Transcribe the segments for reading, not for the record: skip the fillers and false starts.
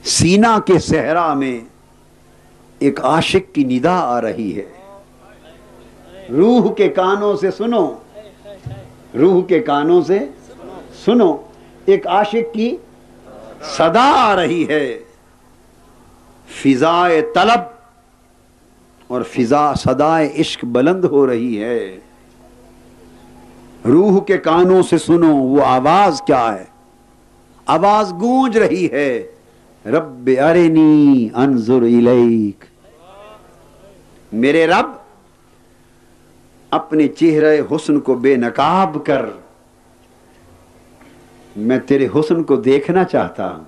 سینا کے صحرا میں ایک عاشق کی ندا آ رہی ہے، روح کے کانوں سے سنو، روح کے کانوں سے سنو، ایک عاشق کی صدا آ رہی ہے، فضائے طلب اور صدائے عشق بلند ہو رہی ہے۔ روح کے کانوں سے سنو، وہ آواز کیا ہے؟ آواز گونج رہی ہے، رب ارنی انظر الیک، میرے رب اپنے چہرے حسن کو بے نقاب کر، میں تیرے حسن کو دیکھنا چاہتا ہوں۔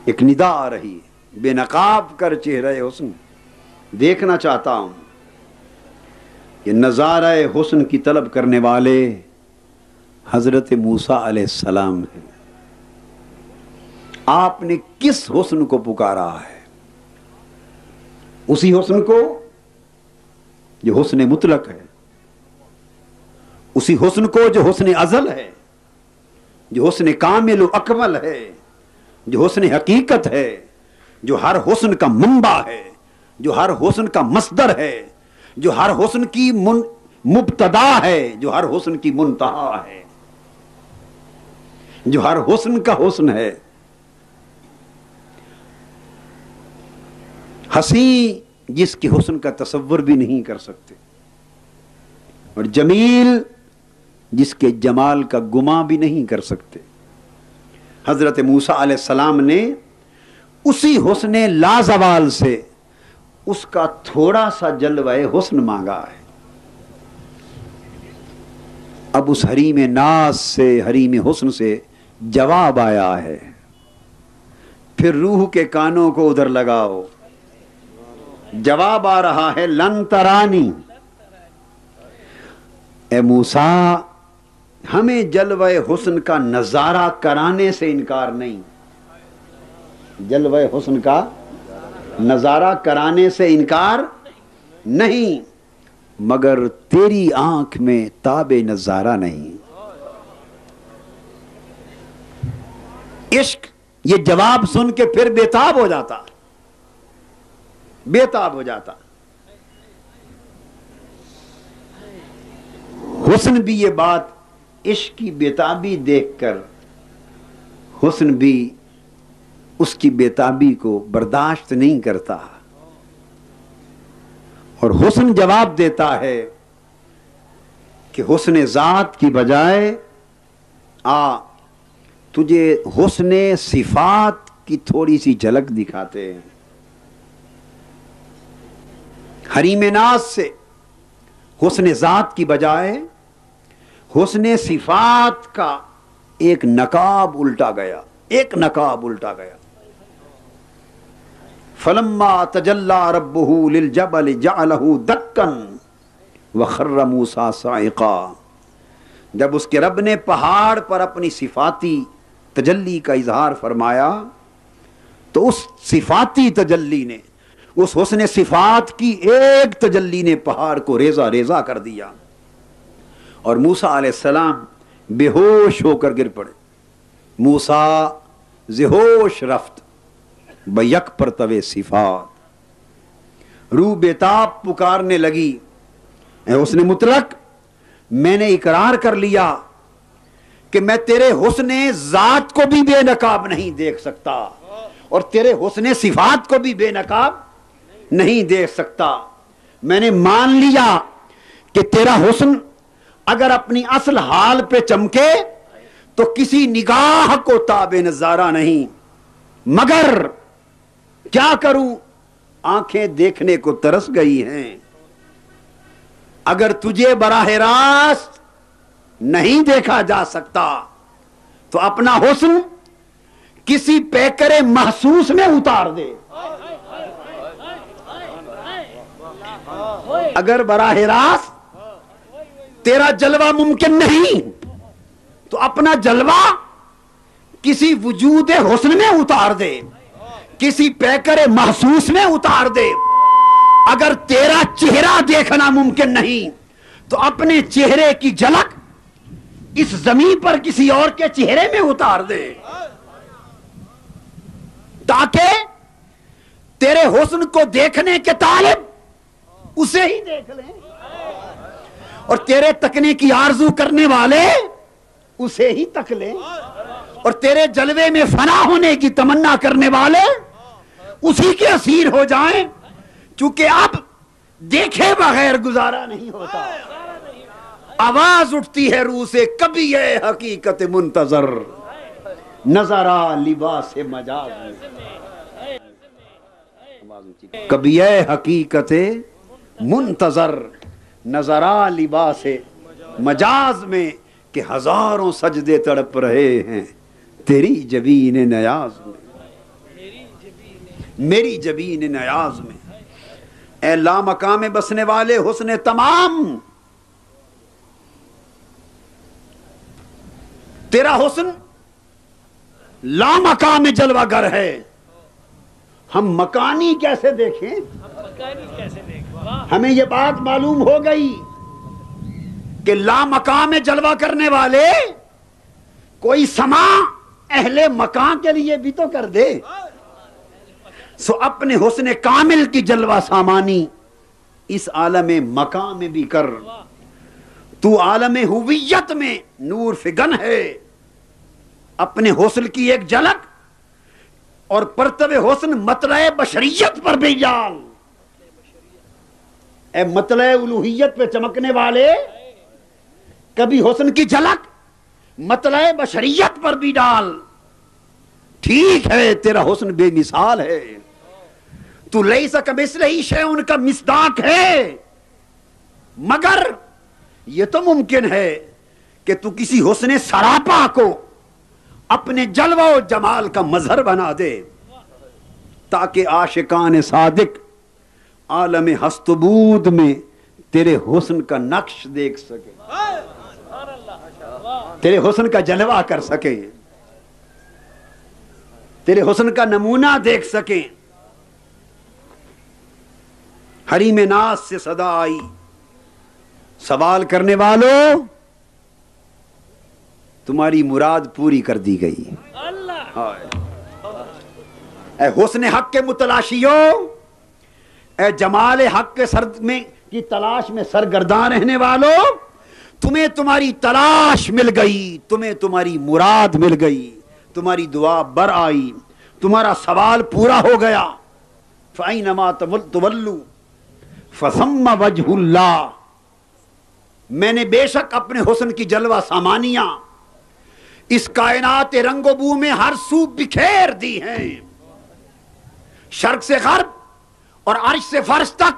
ایک ندا آ رہی ہے، بے نقاب کر چہرے حسن دیکھنا چاہتا ہوں۔ یہ نظارہ حسن کی طلب کرنے والے حضرت موسیٰ علیہ السلام ہیں۔ آپ نے کس حسن کو پکارا ہے؟ اسی حسن کو جو حسن مطلق ہے، اسی حسن کو جو حسن ازل ہے، جو حسن کامل و اکمل ہے، جو حسن حقیقت ہے، جو ہر حسن کا منبع ہے، جو ہر حسن کا مصدر ہے، جو ہر حسن کی مبتدا ہے، جو ہر حسن کی منتہا ہے، جو ہر حسن کا حسن ہے۔ حسین جس کے حسن کا تصور بھی نہیں کر سکتے، اور جمیل جس کے جمال کا گمان بھی نہیں کر سکتے۔ حضرت موسیٰ علیہ السلام نے اسی حسن لازوال سے اس کا تھوڑا سا جلوہ حسن مانگا ہے۔ اب اس حریم ناز سے، حریم حسن سے جواب آیا ہے۔ پھر روح کے کانوں کو ادھر لگاؤ، جواب آ رہا ہے، لن ترانی، اے موسیٰ ہمیں جلوہ حسن کا نظارہ کرانے سے انکار نہیں، جلوہ حسن کا نظارہ کرانے سے انکار نہیں، مگر تیری آنکھ میں تاب نظارہ نہیں۔ عشق یہ جواب سن کے پھر بےتاب ہو جاتا، بےتاب ہو جاتا۔ حسن بھی یہ بات، عشق کی بےتابی دیکھ کر حسن بھی اس کی بےتابی کو برداشت نہیں کرتا، اور حسن جواب دیتا ہے کہ حسن ذات کی بجائے تجھے حسن صفات کی تھوڑی سی جھلک دکھاتے ہیں۔ حریم ناز سے حسن ذات کی بجائے حسن صفات کا ایک نقاب الٹا گیا، ایک نقاب الٹا گیا۔ فلما تجلی ربہ للجبل جعلہ دکا وخر موسیٰ صاعقا، جب اس کے رب نے پہاڑ پر اپنی صفاتی تجلی کا اظہار فرمایا تو اس صفاتی تجلی نے، اس حسن صفات کی ایک تجلی نے پہاڑ کو ریزہ ریزہ کر دیا، اور موسیٰ علیہ السلام بے ہوش ہو کر گر پڑے۔ موسیٰ ذہوش رفت بیک پرتو صفات، روح بیتاب پکارنے لگی، اے حسن مطلق میں نے اقرار کر لیا کہ میں تیرے حسن ذات کو بھی بے نقاب نہیں دیکھ سکتا، اور تیرے حسن صفات کو بھی بے نقاب نہیں دیکھ سکتا۔ میں نے مان لیا کہ تیرا حسن اگر اپنی اصل حال پہ چمکے تو کسی نگاہ کو تاب نظارہ نہیں، مگر کیا کروں، آنکھیں دیکھنے کو ترس گئی ہیں۔ اگر تجھے براہ راست نہیں دیکھا جا سکتا تو اپنا حسن کسی پیکر محسوس میں اتار دے۔ اگر براہ راست تیرا جلوہ ممکن نہیں تو اپنا جلوہ کسی وجود حسن میں اتار دے، کسی پیکر محسوس میں اتار دے۔ اگر تیرا چہرہ دیکھنا ممکن نہیں تو اپنے چہرے کی جھلک اس زمین پر کسی اور کے چہرے میں اتار دے۔ تاکہ تیرے حسن کو دیکھنے کے طالب اسے ہی دیکھ لیں، اور تیرے تکنے کی آرزو کرنے والے اسے ہی تک لیں، اور تیرے جلوے میں فنا ہونے کی تمنا کرنے والے اسی کے اسیر ہو جائیں، چونکہ اب دیکھے بغیر گزارا نہیں ہوتا۔ آواز اٹھتی ہے روح سے، کبھی ہے حقیقت منتظر نظرا لباس مجاز میں، کبھی ہے حقیقت منتظر نظرا لباس مجاز میں، کہ ہزاروں سجدے تڑپ رہے ہیں تیری جبین نیاز میں، میری جبین نیاز میں۔ اے لامقام بسنے والے حسن تمام، تیرا حسن لامقام جلوہ گر ہے، ہم مکانی کیسے دیکھیں؟ ہمیں یہ بات معلوم ہو گئی کہ لامقام جلوہ کرنے والے کوئی سما اہل مکان کے لیے بھی تو کر دے، سو اپنے حسن کامل کی جلوہ سامانی اس عالم مکان میں بھی کر۔ تو عالم ہویت میں نور فگن ہے، اپنے حسن کی ایک جھلک اور پرتو حسن مطلع بشریت پر بھی ڈال۔ اے مطلع الوہیت پہ چمکنے والے، کبھی حسن کی جھلک مطلع بشریت پر بھی ڈال۔ ٹھیک ہے تیرا حسن بے مثال ہے، تو لیس کمثلہ شیء کا مصداق ہے، مگر یہ تو ممکن ہے کہ تو کسی حسن سراپا کو اپنے جلوہ و جمال کا مظہر بنا دے، تاکہ عاشقان صادق عالم ہست و بود میں تیرے حسن کا نقش دیکھ سکے، تیرے حسن کا جلوہ کر سکے، تیرے حسن کا نمونہ دیکھ سکیں۔ حریم ناز سے صدا آئی، سوال کرنے والوں تمہاری مراد پوری کر دی گئی۔ اے حسن حق کے متلاشیوں، اے جمال حق کے سر میں کی تلاش میں سرگرداں رہنے والوں، تمہیں تمہاری تلاش مل گئی، تمہیں تمہاری مراد مل گئی، تمہاری دعا بر آئی، تمہارا سوال پورا ہو گیا۔ فَأَيْنَمَا تُوَلُّوا فَثَمَّ وَجْهُ اللَّهِ، میں نے بے شک اپنے حسن کی جلوہ سامانیاں اس کائنات رنگ و بو میں ہر سو بکھیر دی ہیں، شرق سے غرب اور عرش سے فرش تک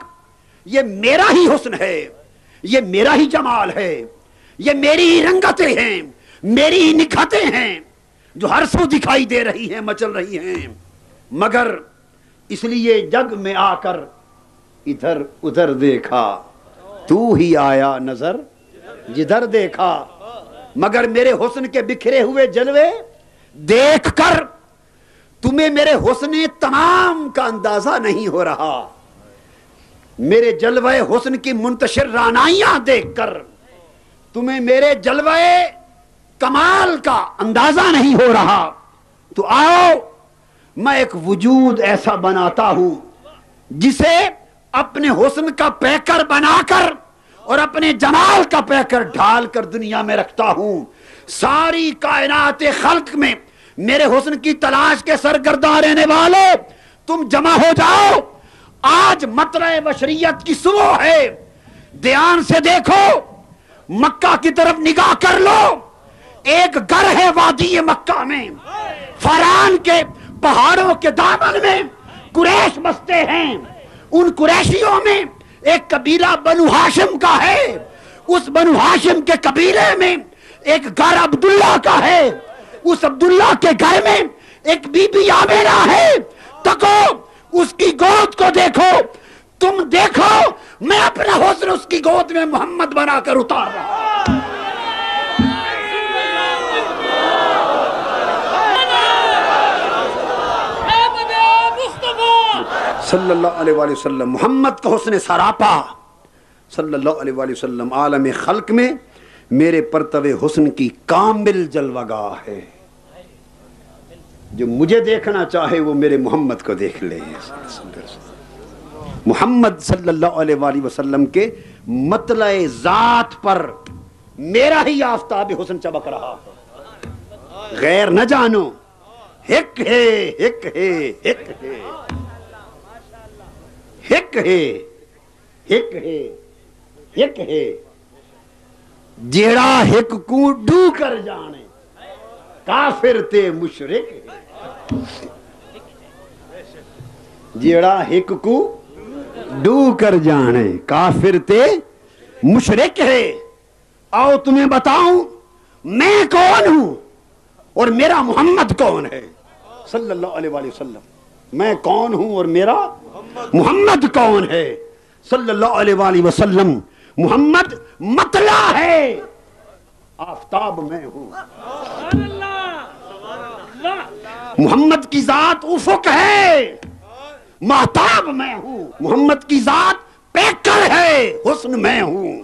یہ میرا ہی حسن ہے، یہ میرا ہی جمال ہے، یہ میری ہی رنگتیں ہیں، میری ہی نکھتیں ہیں جو ہر سو دکھائی دے رہی ہیں، مچل رہی ہیں۔ مگر اس لیے جگ میں آ کر ادھر ادھر دیکھا، تو ہی آیا نظر جدھر دیکھا، مگر میرے حسن کے بکھرے ہوئے جلوے دیکھ کر تمہیں میرے حسن تمام کا اندازہ نہیں ہو رہا، میرے جلوے حسن کی منتشر رانائیاں دیکھ کر تمہیں میرے جلوے کمال کا اندازہ نہیں ہو رہا۔ تو آؤ میں ایک وجود ایسا بناتا ہوں جسے اپنے حسن کا پیکر بنا کر اور اپنے جمال کا پیکر ڈھال کر دنیا میں رکھتا ہوں۔ ساری کائنات خلق میں میرے حسن کی تلاش کے سرگرداں رہنے والے تم جمع ہو جاؤ، آج مطلع بشریت کی صبح ہے، دھیان سے دیکھو، مکہ کی طرف نگاہ کر لو، ایک گھر ہے وادی مکہ میں، فران کے پہاڑوں کے دامن میں قریش بستے ہیں، ان قریشیوں میں ایک قبیلہ بنو ہاشم کا ہے، اس بنو ہاشم کے قبیلے میں ایک گھر عبداللہ کا ہے، اس عبداللہ کے گھر میں ایک بی بی آمینہ ہے، تکو اس کی گود کو دیکھو، تم دیکھو میں اپنا حسن اس کی گود میں محمد بنا کر اتار رہا ہوں۔ صلی اللہ علیہ وآلہ وسلم، محمد کا حسن سراپا صلی اللہ علیہ وآلہ وسلم عالم خلق میں میرے پرتو حسن کی کامل جلوہ گاہ ہے۔ جو مجھے دیکھنا چاہے وہ میرے محمد کو دیکھ لے. محمد صلی اللہ علیہ وآلہ وسلم کے مطلع ذات پر میرا ہی آفتاب حسن چمک رہا ہے. غیر نہ جانو. ہک ہے ہک ہے ہک ہے ہک ہے ہک ہے ہک ہے جیڑا ہک کو ڈو کر جانے کافر تے مشرک ہے. جیڑا ہک کو ڈو کر جانے کافر تے مشرک ہے. آؤ تمہیں بتاؤں میں کون ہوں اور میرا محمد کون ہے صلی اللہ علیہ وآلہ وسلم. میں کون ہوں اور میرا محمد کون ہے صلی اللہ علیہ وآلہ وسلم. محمد مطلع ہے, آفتاب میں ہوں. محمد کی ذات افق ہے, مہتاب میں ہوں. محمد کی ذات پیکر ہے, حسن میں ہوں.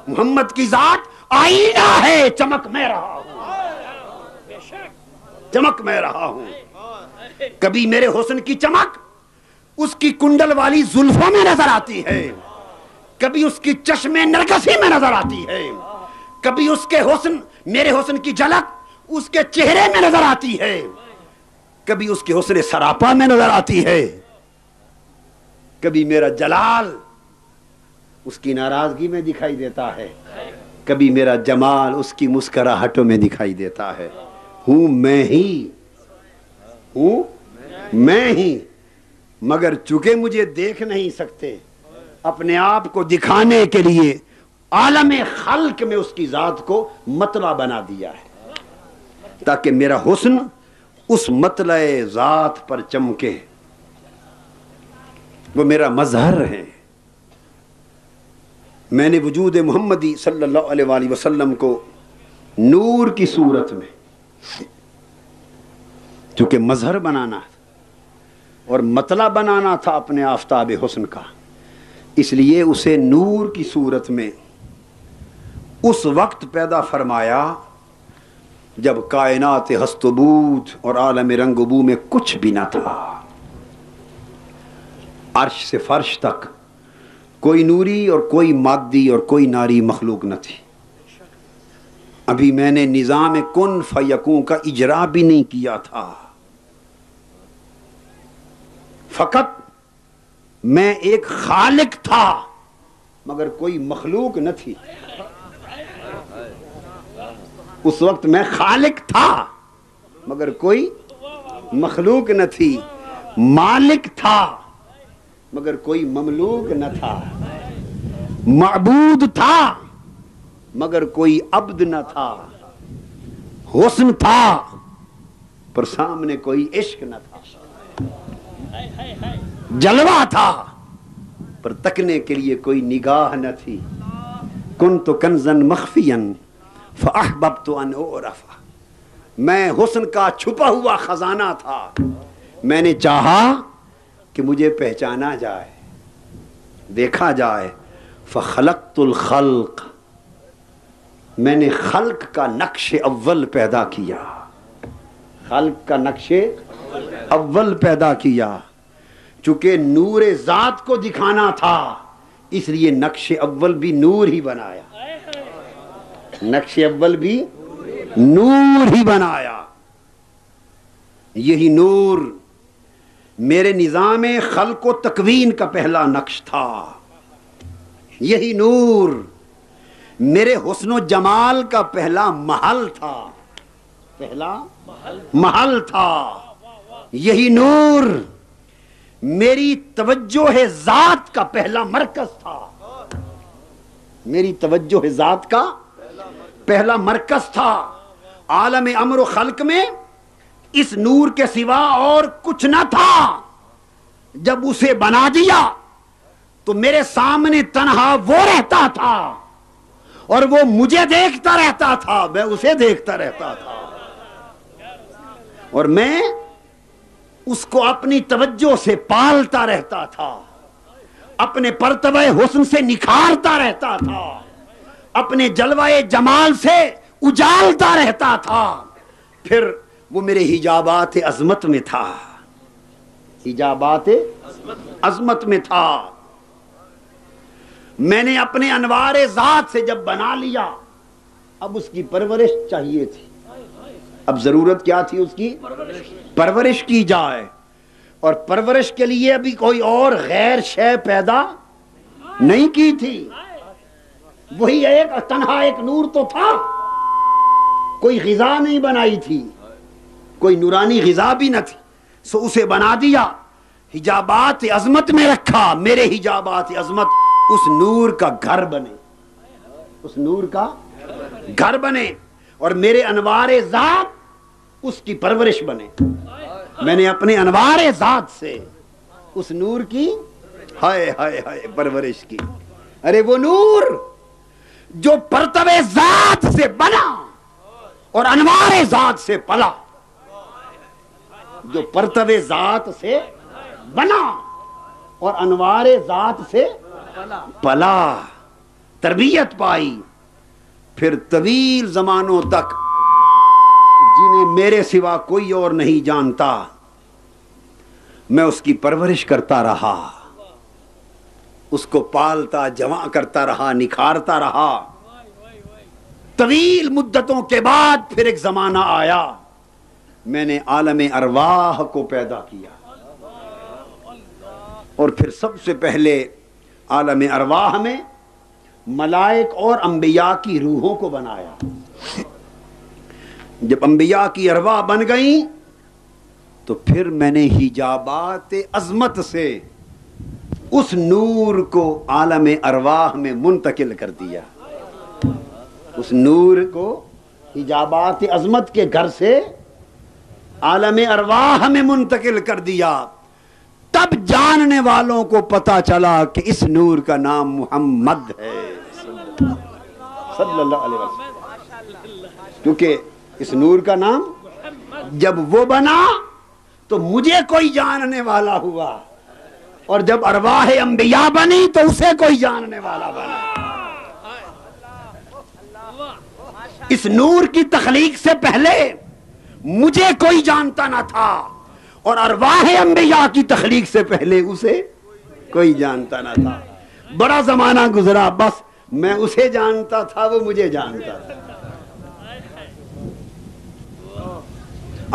محمد کی ذات آئینہ ہے, چمک میں رہا ہوں. چمک میں رہا ہوں. کبھی میرے حسن کی چمک اس کی کنڈل والی زلفوں میں نظر آتی ہے, کبھی اس کی چشم نرگسی میں نظر آتی ہے, کبھی اس کے حسن میرے حسن کی جھلک اس کے چہرے میں نظر آتی ہے, کبھی اس کے حسن سراپا میں نظر آتی ہے, کبھی میرا جلال اس کی ناراضگی میں دکھائی دیتا ہے, کبھی میرا جمال اس کی مسکراہٹوں میں دکھائی دیتا ہے. ہوں میں ہی, ہوں میں ہی, مگر چونکہ مجھے دیکھ نہیں سکتے اپنے آپ کو دکھانے کے لیے عالم خلق میں اس کی ذات کو مطلع بنا دیا ہے تاکہ میرا حسن اس مطلع ذات پر چمکے. وہ میرا مظہر ہے. میں نے وجود محمدی صلی اللہ علیہ وآلہ وسلم کو نور کی صورت میں, چونکہ مظہر بنانا اور مطلع بنانا تھا اپنے آفتاب حسن کا, اس لیے اسے نور کی صورت میں اس وقت پیدا فرمایا جب کائنات ہست و بود اور عالم رنگ و بو میں کچھ بھی نہ تھا. عرش سے فرش تک کوئی نوری اور کوئی مادی اور کوئی ناری مخلوق نہ تھی. ابھی میں نے نظام کن فیکون کا اجرا بھی نہیں کیا تھا. فقط میں ایک خالق تھا مگر کوئی مخلوق نہ تھی. اس وقت میں خالق تھا مگر کوئی مخلوق نہ تھی. مالک تھا مگر کوئی مملوک نہ تھا. معبود تھا مگر کوئی عبد نہ تھا. حسن تھا پر سامنے کوئی عشق نہ تھا. جلوہ تھا پر تکنے کے لیے کوئی نگاہ نہ تھی. کنت کنزا مخفیا فاحببت ان اعرف. میں حسن کا چھپا ہوا خزانہ تھا, میں نے چاہا کہ مجھے پہچانا جائے, دیکھا جائے. فخلقت الخلق, میں نے خلق کا نقش اول پیدا کیا. خلق کا نقش اول پیدا کیا. چونکہ نور ذات کو دکھانا تھا اس لیے نقش اول بھی نور ہی بنایا. نقش اول بھی نور ہی بنایا. یہی نور میرے نظام خلق و تکوین کا پہلا نقش تھا. یہی نور میرے حسن و جمال کا پہلا محل تھا. پہلا محل تھا. یہی نور میری توجہ ذات کا پہلا مرکز تھا. میری توجہ ذات کا پہلا مرکز تھا. عالم امر و خلق میں اس نور کے سوا اور کچھ نہ تھا. جب اسے بنا دیا تو میرے سامنے تنہا وہ رہتا تھا اور وہ مجھے دیکھتا رہتا تھا, میں اسے دیکھتا رہتا تھا, اور میں اس کو اپنی توجہ سے پالتا رہتا تھا, اپنے پرتبہ حسن سے نکھارتا رہتا تھا, اپنے جلوہ جمال سے اجالتا رہتا تھا. پھر وہ میرے حجابات عظمت میں تھا، حجابات عظمت میں تھا. میں نے اپنے انوار ذات سے جب بنا لیا، اب اس کی پرورش چاہیے تھی. اب ضرورت کیا تھی؟ اس کی پرورش کی جائے. اور پرورش کے لیے ابھی کوئی اور غیر شے پیدا نہیں کی تھی. وہی تنہا ایک نور تو تھا، کوئی غذا نہیں بنائی تھی، کوئی نورانی غذا بھی نہ تھی. سو اسے بنا دیا، حجابات عظمت میں رکھا. میرے حجابات عظمت اس نور کا گھر بنے، اس نور کا گھر بنے، اور میرے انوار ذات اس کی پرورش بنے. میں نے اپنے انوار ذات سے اس نور کی ہائے ہائے ہائے پرورش کی. ارے وہ نور جو پرتو ذات سے بنا اور انوار ذات سے پلا، جو پرتو ذات سے بنا اور انوار ذات سے پلا، تربیت پائی. پھر طویل زمانوں تک جنہیں میرے سوا کوئی اور نہیں جانتا، میں اس کی پرورش کرتا رہا، اس کو پالتا جمع کرتا رہا، نکھارتا رہا. طویل مدتوں کے بعد پھر ایک زمانہ آیا، میں نے عالم ارواح کو پیدا کیا. اور پھر سب سے پہلے عالم ارواح میں ملائک اور انبیاء کی روحوں کو بنایا. جب انبیاء کی ارواح بن گئیں تو پھر میں نے حجابات عظمت سے اس نور کو عالم ارواح میں منتقل کر دیا. اس نور کو حجابات عظمت کے گھر سے عالم ارواح میں منتقل کر دیا. تب جاننے والوں کو پتا چلا کہ اس نور کا نام محمد ہے صلی اللہ علیہ وسلم. کیونکہ اس نور کا نام جب وہ بنا تو مجھے کوئی جاننے والا ہوا، اور جب ارواح انبیاء بنی تو اسے کوئی جاننے والا بنا. اس نور کی تخلیق سے پہلے مجھے کوئی جانتا نہ تھا، اور ارواح انبیاء کی تخلیق سے پہلے اسے کوئی جانتا نہ تھا. بڑا زمانہ گزرا، بس میں اسے جانتا تھا، وہ مجھے جانتا تھا.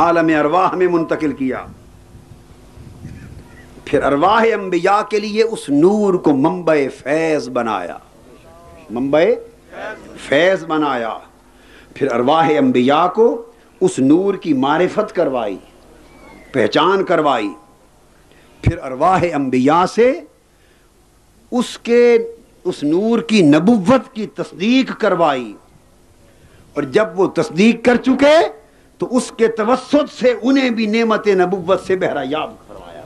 عالم ارواح میں منتقل کیا. پھر ارواح انبیاء کے لیے اس نور کو منبع فیض بنایا، منبع فیض بنایا. پھر ارواح انبیاء کو اس نور کی معرفت کروائی، پہچان کروائی. پھر ارواح انبیاء سے اس نور کی نبوت کی تصدیق کروائی. اور جب وہ تصدیق کر چکے تو اس کے توسط سے انہیں بھی نعمت نبوت سے بہرہ یاب کروایا.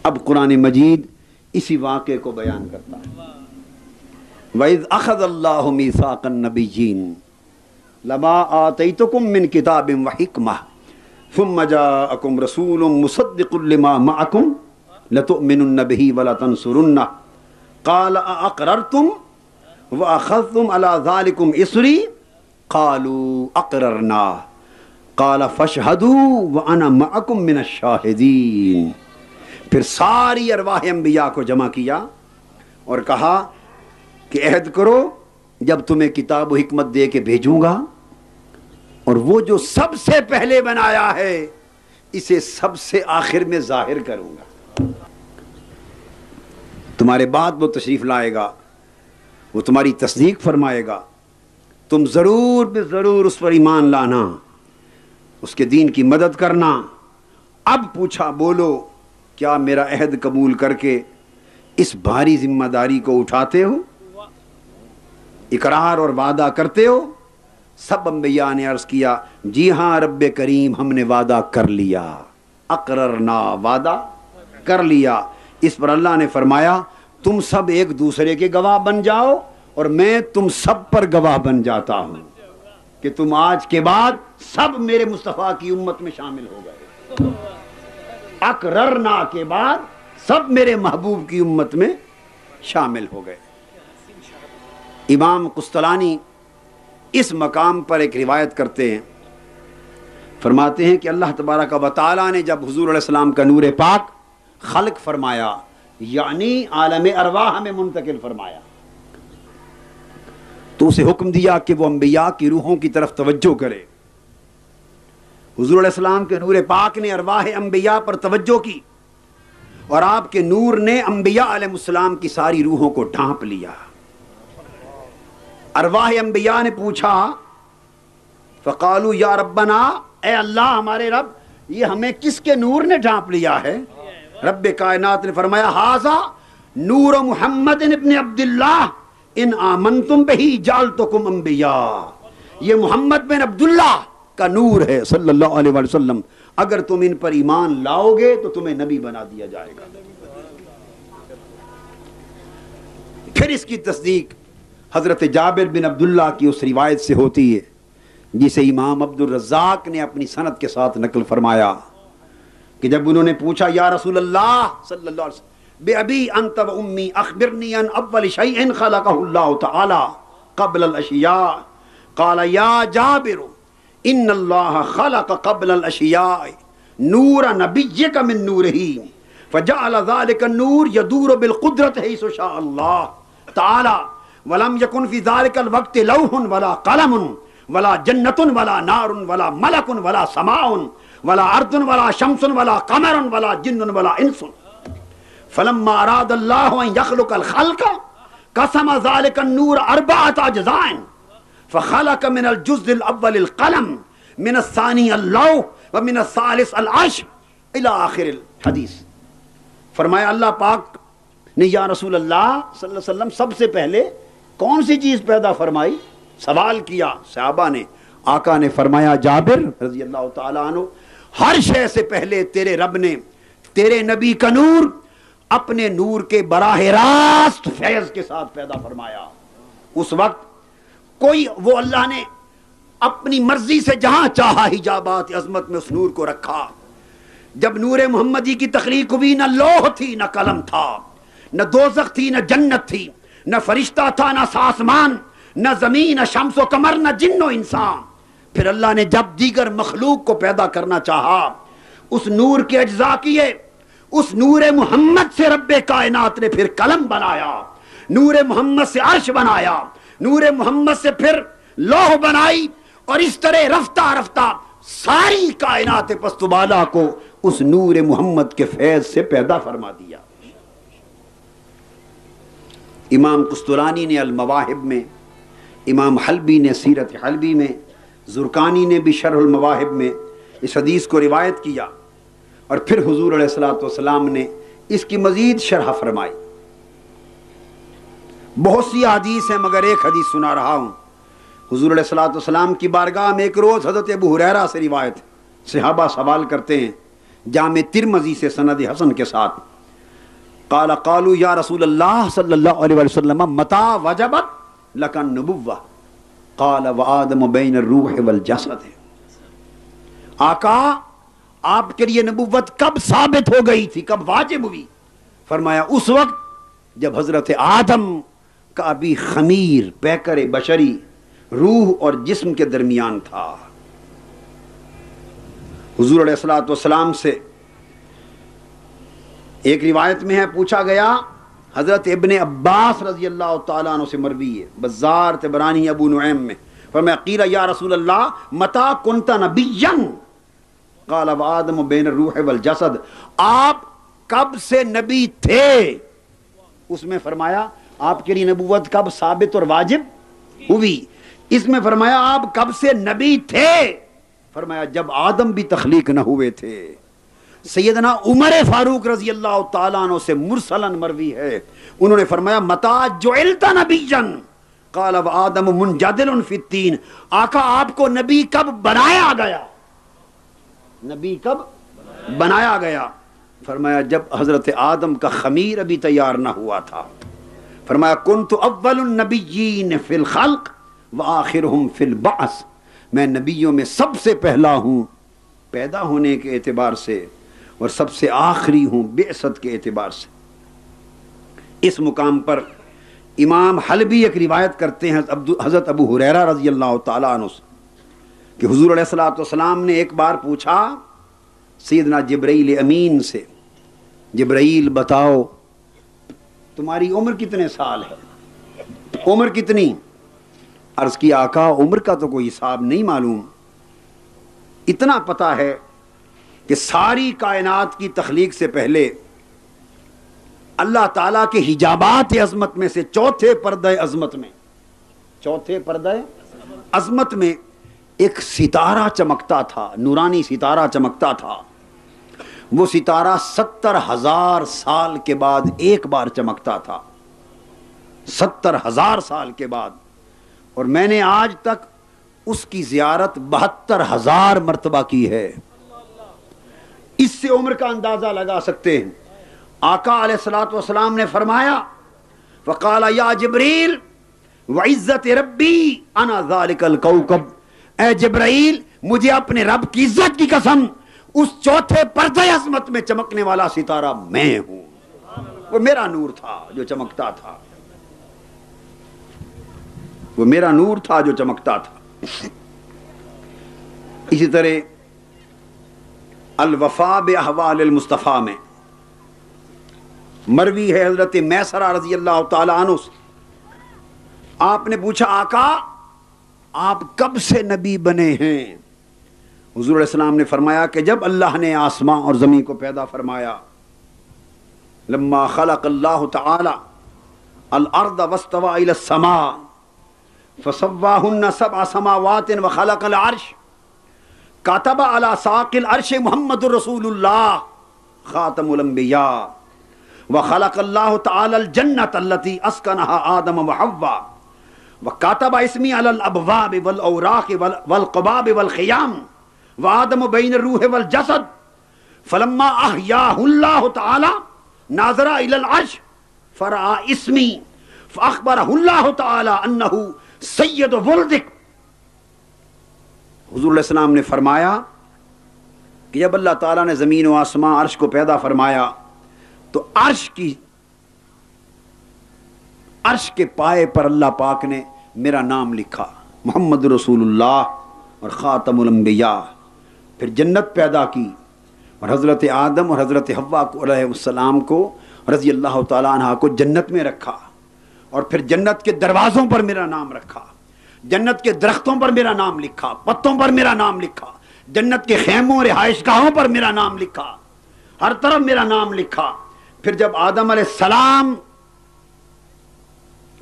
اب قرآن مجید اسی واقعے کو بیان کرتا ہے. وَإِذْ أَخَذَ اللَّهُ مِيثَاقَ النَّبِيِّينَ لَمَا آتَيْتُكُم مِّن كِتَابٍ وَحِكْمَةٍ ثُمَّ جَاءَكُمْ رَسُولٌ مُصَدِّقٌ لِّمَا مَعَكُمْ لَتُؤْمِنُنَّ بِهِ وَلَتَنصُرُنَّهُ قَالَ أَأَقْرَرْتُمْ وَأَخَذْتُمْ عَلَى ذَلِكُمْ إِصْرِي قَالُوا أَقْرَرْنَا قَالَ فَاشْهَدُوا وَأَنَا مَعَكُمْ مِنَ الشَّاهِدِينَ. پھر ساری ارواح انبیاء کو جمع کیا اور کہا کہ عہد کرو جب تمہیں کتاب و حکمت دے کے بھیجوں گا، اور وہ جو سب سے پہلے بنایا ہے اسے سب سے آخر میں ظاہر کروں گا. تمہارے بعد وہ تشریف لائے گا، وہ تمہاری تصدیق فرمائے گا، تم ضرور بے ضرور اس پر ایمان لانا، اس کے دین کی مدد کرنا. اب پوچھا بولو کیا میرا عہد قبول کر کے اس بھاری ذمہ داری کو اٹھاتے ہو، اقرار اور وعدہ کرتے ہو؟ سب انبیاء نے عرض کیا جی ہاں رب کریم ہم نے وعدہ کر لیا. اقررنا، وعدہ کر لیا. اس پر اللہ نے فرمایا تم سب ایک دوسرے کے گواہ بن جاؤ، اور میں تم سب پر گواہ بن جاتا ہوں کہ تم آج کے بعد سب میرے مصطفیٰ کی امت میں شامل ہو گئے. اقررنا کے بعد سب میرے محبوب کی امت میں شامل ہو گئے. امام قسطلانی اس مقام پر ایک روایت کرتے ہیں فرماتے ہیں کہ اللہ تبارک و تعالیٰ نے جب حضور علیہ السلام کا نور پاک خلق فرمایا، یعنی عالم ارواح میں منتقل فرمایا، تو اسے حکم دیا کہ وہ انبیاء کی روحوں کی طرف توجہ کرے۔ حضور علیہ السلام کے نور پاک نے ارواح انبیاء پر توجہ کی، اور آپ کے نور نے انبیاء علیہ السلام کی ساری روحوں کو ڈھانپ لیا۔ ارواح انبیاء نے پوچھا، فقالوا یا ربنا، اے اللہ ہمارے رب، یہ ہمیں کس کے نور نے ڈھانپ لیا ہے؟ رب کائنات نے فرمایا، ھذا نور محمد ابن عبداللہ ان آمنتم بہ جعلتکم انبیاء، یہ محمد بن عبداللہ کا نور ہے صلی اللہ علیہ وسلم، اگر تم ان پر ایمان لاؤ گے تو تمہیں نبی بنا دیا جائے گا۔ پھر اس کی تصدیق حضرت جابر بن عبداللہ کی اس روایت سے ہوتی ہے جسے امام عبد الرزاق نے اپنی سند کے ساتھ نقل فرمایا کہ جب انہوں نے پوچھا، یا رسول اللہ صلی اللہ علیہ وسلم، بے ابی انت و امی اخبرنی عن اول شیء خلقہ اللہ تعالی قبل الاشیاء، قال یا جابر ان اللہ خلق قبل الاشیاء نور نبیک من نورہ فجعل ذلك النور يدور بالقدرت حيث شاء اللہ تعالی ولم يكن في ذلك الوقت لوح ولا قلم ولا جنت ولا نار ولا ملک ولا سماء ولا ارض ولا شمس ولا قمر ولا جن ولا انس فلما اراد الله ان يخلق الخلق قسم ذلك النور اربعة اجزاء فخلق من الجزء الاول القلم من الثاني اللوح ومن الثالث العرش الى آخر الحدیث۔ فرمایا اللہ پاک نے یا رسول اللہ صلی اللہ علیہ وسلم سب سے پہلے کون سی چیز پیدا فرمائی؟ سوال کیا صحابہ نے۔ آقا نے فرمایا، جابر رضی اللہ تعالیٰ عنہ، ہر شے سے پہلے تیرے رب نے تیرے نبی کا نور اپنے نور کے براہ راست فیض کے ساتھ پیدا فرمایا۔ اس وقت کوئی وہ اللہ نے اپنی مرضی سے جہاں چاہا حجابات عظمت میں اس نور کو رکھا۔ جب نور محمدی کی تخلیق ہوئی، نہ لوح تھی نہ قلم تھا، نہ دوزخ تھی نہ جنت تھی، نہ فرشتہ تھا نہ آسمان، نہ زمین، نہ شمس و قمر، نہ جن و انسان۔ پھر اللہ نے جب دیگر مخلوق کو پیدا کرنا چاہا، اس نور کے اجزاء کیے، اس نور محمد سے رب کائنات نے پھر قلم بنایا، نور محمد سے عرش بنایا، نور محمد سے پھر لوح بنائی، اور اس طرح رفتہ رفتہ ساری کائنات پست و بالا کو اس نور محمد کے فیض سے پیدا فرما دیا۔ امام قسطلانی نے المواہب میں، امام حلبی نے سیرت حلبی میں، زرقانی نے بھی شرح المواہب میں اس حدیث کو روایت کیا، اور پھر حضور علیہ الصلوۃ والسلام نے اس کی مزید شرح فرمائی۔ بہت سی حدیث ہیں مگر ایک حدیث سنا رہا ہوں۔ حضور علیہ الصلوۃ والسلام کی بارگاہ میں ایک روز حضرت ابو ہریرہ سے روایت، صحابہ سوال کرتے ہیں جامع ترمذی سے سند حسن کے ساتھ، قال قالوا یا رسول اللہ صلی اللہ علیہ وسلم متى وجبت لك النبوہ قال وآدم بین الروح والجسد۔ آقا آپ کے لیے نبوت کب ثابت ہو گئی تھی، کب واجب ہوئی؟ فرمایا اس وقت جب حضرت آدم کا ابھی خمیر پیکر بشری روح اور جسم کے درمیان تھا۔ حضور علیہ الصلوۃ والسلام سے ایک روایت میں ہے، پوچھا گیا، حضرت ابن عباس رضی اللہ تعالیٰ عنہ سے مروی ہے، بزار طبرانی ابو نعیم میں، فرمایا قیل یا رسول اللہ متی کنت نبیا قال وآدم بین الروح والجسد، آپ کب سے نبی تھے؟ اس میں فرمایا آپ کے لیے نبوت کب ثابت اور واجب ہوئی؟ اس میں فرمایا آپ کب سے نبی تھے؟ فرمایا جب آدم بھی تخلیق نہ ہوئے تھے۔ سیدنا عمر فاروق رضی اللہ تعالیٰ عنہ سے مرسلن مروی ہے، انہوں نے فرمایا متی جعلت نبیا قال وآدم منجدل فی الطین، آقا آپ کو نبی کب بنایا گیا؟ نبی کب بنایا گیا؟ فرمایا جب حضرت آدم کا خمیر ابھی تیار نہ ہوا تھا۔ فرمایا کنت اول النبیین فی الخلق وآخرہم فی البعث، میں نبیوں میں سب سے پہلا ہوں پیدا ہونے کے اعتبار سے، اور سب سے آخری ہوں بعثت کے اعتبار سے۔ اس مقام پر امام حلبی ایک روایت کرتے ہیں حضرت ابو ہریرہ رضی اللہ تعالیٰ عنہ سے، کہ حضور علیہ الصلوۃ والسلام نے ایک بار پوچھا سیدنا جبرائیل امین سے، جبرائیل بتاؤ تمہاری عمر کتنے سال ہے، عمر کتنی؟ عرض کی آقا عمر کا تو کوئی حساب نہیں معلوم، اتنا پتا ہے کہ ساری کائنات کی تخلیق سے پہلے اللہ تعالیٰ کے حجابات عظمت میں سے چوتھے پردہ عظمت میں ایک ستارہ چمکتا تھا، نورانی ستارہ چمکتا تھا. وہ ستارہ 70,000 سال کے بعد ایک بار چمکتا تھا، 70,000 سال کے بعد. اور میں نے آج تک اس کی زیارت 72,000 مرتبہ کی ہے. اس سے عمر کا اندازہ لگا سکتے ہیں. آقا علیہ الصلوۃ والسلام نے فرمایا وقال یا جبریل وعزت ربی انا ذالک الکوکب، اے جبرائیل مجھے اپنے رب کی عزت کی قسم اس چوتھے پردہ عظمت میں چمکنے والا ستارہ میں ہوں. وہ میرا نور تھا جو چمکتا تھا، وہ میرا نور تھا جو چمکتا تھا. اسی طرح الوفا باحوال المصطفیٰ میں مروی ہے حضرت میسرہ رضی اللہ تعالی عنہ سے، آپ نے پوچھا آقا آپ کب سے نبی بنے ہیں؟ حضور علیہ السلام نے فرمایا کہ جب اللہ نے آسمان اور زمین کو پیدا فرمایا. لما خلق اللہ تعالی الارض واستوى الى السماء فسواهن 7 سماوات وخلق العرش كتب على ساق العرش محمد رسول اللہ خاتم الانبیاء وخلق اللہ تعالی الجنة التي اسكنها آدم وحواء وكتب اسمي على الابواب والاوراق والقباب والخيام وآدم بين الروح والجسد فلما احیاه اللہ تعالی ناظر الى العرش فرأى اسمی فاخبره اللہ تعالی انه سید ولدک. حضور علیہ السلام نے فرمایا کہ جب اللہ تعالیٰ نے زمین و آسمان عرش کو پیدا فرمایا تو عرش کے پائے پر اللہ پاک نے میرا نام لکھا محمد رسول اللہ اور خاتم الانبیاء. پھر جنت پیدا کی اور حضرت آدم اور حضرت حوا کو علیہ السلام کو رضی اللہ تعالیٰ عنہ کو جنت میں رکھا اور پھر جنت کے دروازوں پر میرا نام رکھا، جنت کے درختوں پر میرا نام لکھا، پتوں پر میرا نام لکھا، جنت کے خیموں رہائش گاہوں پر میرا نام لکھا، ہر طرف میرا نام لکھا. پھر جب آدم علیہ السلام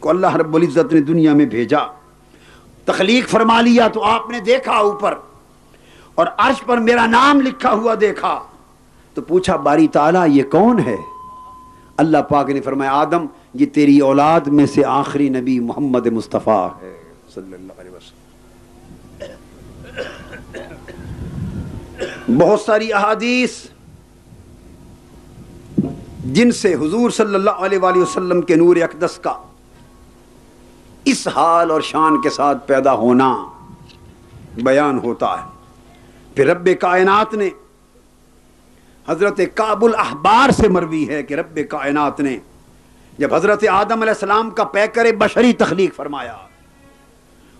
کو اللہ رب العزت نے دنیا میں بھیجا، تخلیق فرما لیا تو آپ نے دیکھا اوپر اور عرش پر میرا نام لکھا ہوا دیکھا تو پوچھا باری تعالیٰ یہ کون ہے؟ اللہ پاک نے فرمایا آدم یہ تیری اولاد میں سے آخری نبی محمد مصطفیٰ ہے صلی اللہ علیہ وسلم. بہت ساری احادیث جن سے حضور صلی اللہ علیہ وآلہ وسلم کے نور اقدس کا اس حال اور شان کے ساتھ پیدا ہونا بیان ہوتا ہے. پھر رب کائنات نے حضرت کعب الاحبار سے مروی ہے کہ رب کائنات نے جب حضرت آدم علیہ السلام کا پیکر بشری تخلیق فرمایا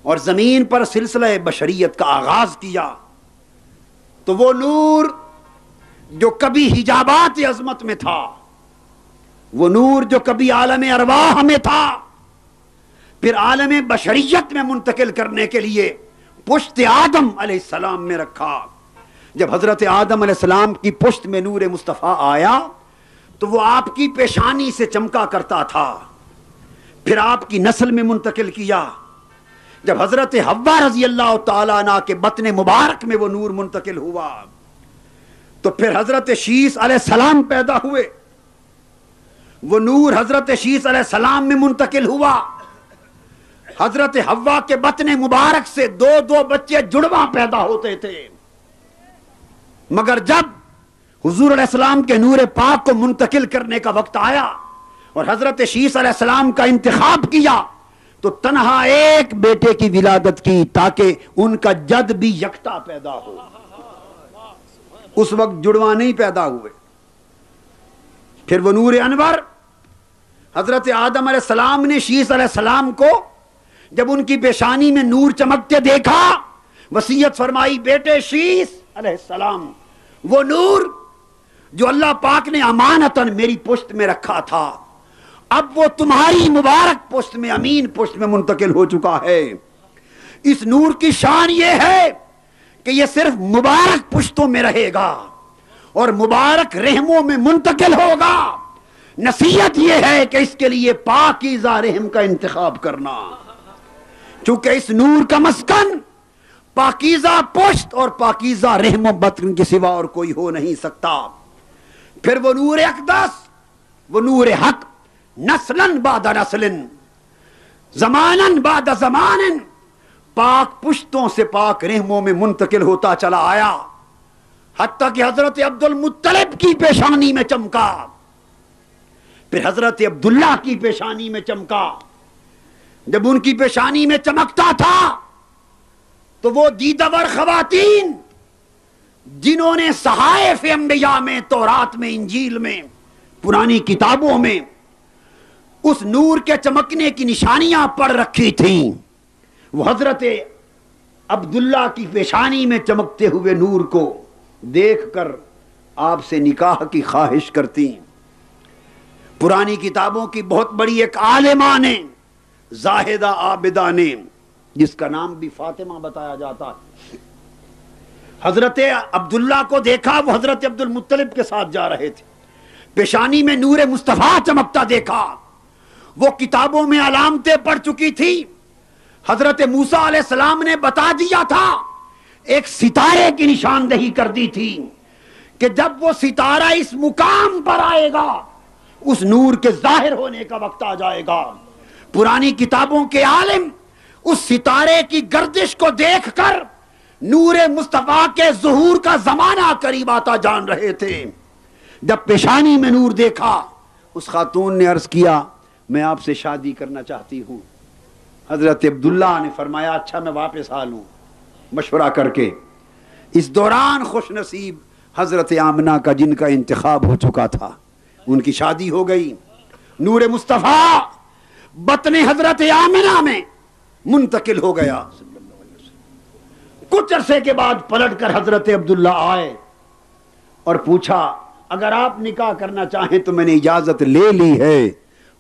اور زمین پر سلسلہ بشریت کا آغاز کیا تو وہ نور جو کبھی حجابات عظمت میں تھا، وہ نور جو کبھی عالم ارواح میں تھا، پھر عالم بشریت میں منتقل کرنے کے لیے پشت آدم علیہ السلام میں رکھا. جب حضرت آدم علیہ السلام کی پشت میں نور مصطفیٰ آیا تو وہ آپ کی پیشانی سے چمکا کرتا تھا، پھر آپ کی نسل میں منتقل کیا. جب حضرت حوا رضی اللہ تعالیٰ عنہ کے بطن مبارک میں وہ نور منتقل ہوا تو پھر حضرت شیس علیہ السلام پیدا ہوئے، وہ نور حضرت شیس علیہ السلام میں منتقل ہوا. حضرت حوا کے بطن مبارک سے 2 بچے جڑواں پیدا ہوتے تھے، مگر جب حضور علیہ السلام کے نور پاک کو منتقل کرنے کا وقت آیا اور حضرت شیس علیہ السلام کا انتخاب کیا تو تنہا ایک بیٹے کی ولادت کی تاکہ ان کا جد بھی یکتا پیدا ہو. اس وقت جڑواں نہیں پیدا ہوئے. پھر وہ نور انور حضرت آدم علیہ السلام نے شیس علیہ السلام کو جب ان کی پیشانی میں نور چمکتے دیکھا وصیت فرمائی بیٹے شیس علیہ السلام، وہ نور جو اللہ پاک نے امانتاً میری پشت میں رکھا تھا، اب وہ تمہاری مبارک پشت میں، امین پشت میں منتقل ہو چکا ہے۔ اس نور کی شان یہ ہے کہ یہ صرف مبارک پشتوں میں رہے گا اور مبارک رحموں میں منتقل ہوگا۔ نصیحت یہ ہے کہ اس کے لیے پاکیزہ رحم کا انتخاب کرنا، چونکہ اس نور کا مسکن پاکیزہ پشت اور پاکیزہ رحم و بطن کے سوا اور کوئی ہو نہیں سکتا۔ پھر وہ نور اقدس، وہ نور حق، نسلاً بعد نسلاً، زماناً بعد زماناً، پاک پشتوں سے پاک رحموں میں منتقل ہوتا چلا آیا، حتیٰ کہ حضرت عبد المطلب کی پیشانی میں چمکا، پھر حضرت عبداللہ کی پیشانی میں چمکا۔ جب ان کی پیشانی میں چمکتا تھا تو وہ دیدور خواتین جنہوں نے صحائف انبیاء میں، تورات میں، انجیل میں، پرانی کتابوں میں اس نور کے چمکنے کی نشانیاں پڑھ رکھی تھیں، وہ حضرت عبداللہ کی پیشانی میں چمکتے ہوئے نور کو دیکھ کر آپ سے نکاح کی خواہش کرتی۔ پرانی کتابوں کی بہت بڑی ایک عالمہ نے، زاہدہ عابدہ نے، جس کا نام بھی فاطمہ بتایا جاتا ہے، حضرت عبداللہ کو دیکھا، وہ حضرت عبد المطلب کے ساتھ جا رہے تھے، پیشانی میں نور مصطفیٰ چمکتا دیکھا۔ وہ کتابوں میں علامتیں پڑھ چکی تھی، حضرت موسیٰ علیہ السلام نے بتا دیا تھا، ایک ستارے کی نشاندہی کر دی تھی کہ جب وہ ستارہ اس مقام پر آئے گا اس نور کے ظاہر ہونے کا وقت آ جائے گا۔ پرانی کتابوں کے عالم اس ستارے کی گردش کو دیکھ کر نور مصطفیٰ کے ظہور کا زمانہ قریب آتا جان رہے تھے۔ جب پیشانی میں نور دیکھا، اس خاتون نے عرض کیا میں آپ سے شادی کرنا چاہتی ہوں۔ حضرت عبداللہ نے فرمایا اچھا میں واپس آ لوں، مشورہ کر کے۔ اس دوران خوش نصیب حضرت آمنہ کا، جن کا انتخاب ہو چکا تھا، ان کی شادی ہو گئی۔ نور مصطفیٰ بطن حضرت آمنہ میں منتقل ہو گیا۔ کچھ عرصے کے بعد پلٹ کر حضرت عبداللہ آئے اور پوچھا اگر آپ نکاح کرنا چاہیں تو میں نے اجازت لے لی ہے۔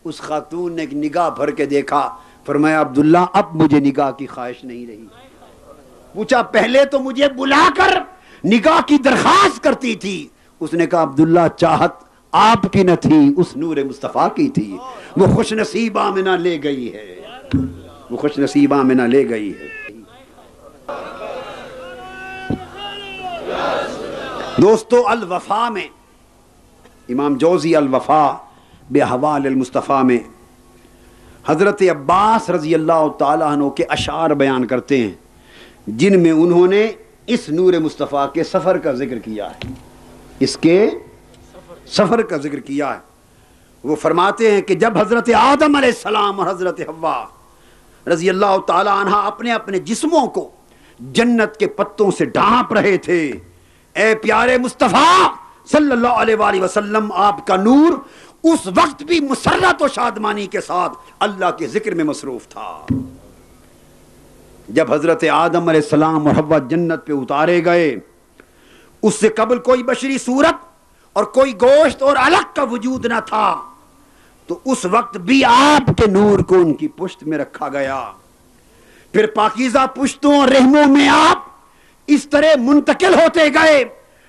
اس خاتون نے ایک نگاہ بھر کے دیکھا، فرمایا عبداللہ اب مجھے نکاح کی خواہش نہیں رہی۔ پوچھا پہلے تو مجھے بلا کر نکاح کی درخواست کرتی تھی۔ اس نے کہا عبداللہ چاہت آپ کی نہ تھی، اس نور مصطفیٰ کی تھی۔ وہ خوش نصیب آمنہ لے گئی ہے، وہ خوش نصیب آمنہ لے گئی ہے۔ دوستو الوفا میں، امام جوزی الوفا بحوال المصطفیٰ میں حضرت عباس رضی اللہ تعالیٰ عنہ کے اشعار بیان کرتے ہیں، جن میں انہوں نے اس نور مصطفیٰ کے سفر کا ذکر کیا ہے، اس کے سفر کا ذکر کیا ہے۔ وہ فرماتے ہیں کہ جب حضرت آدم علیہ السلام اور حضرت حوا رضی اللہ تعالیٰ عنہ اپنے اپنے جسموں کو جنت کے پتوں سے ڈھانپ رہے تھے، اے پیارے مصطفیٰ صلی اللہ علیہ وآلہ وسلم، آپ کا نور اس وقت بھی مسرت و شادمانی کے ساتھ اللہ کے ذکر میں مصروف تھا۔ جب حضرت آدم علیہ السلام اور حوا جنت پہ اتارے گئے، اس سے قبل کوئی بشری صورت اور کوئی گوشت اور علق کا وجود نہ تھا، تو اس وقت بھی آپ کے نور کو ان کی پشت میں رکھا گیا۔ پھر پاکیزہ پشتوں اور رحموں میں آپ اس طرح منتقل ہوتے گئے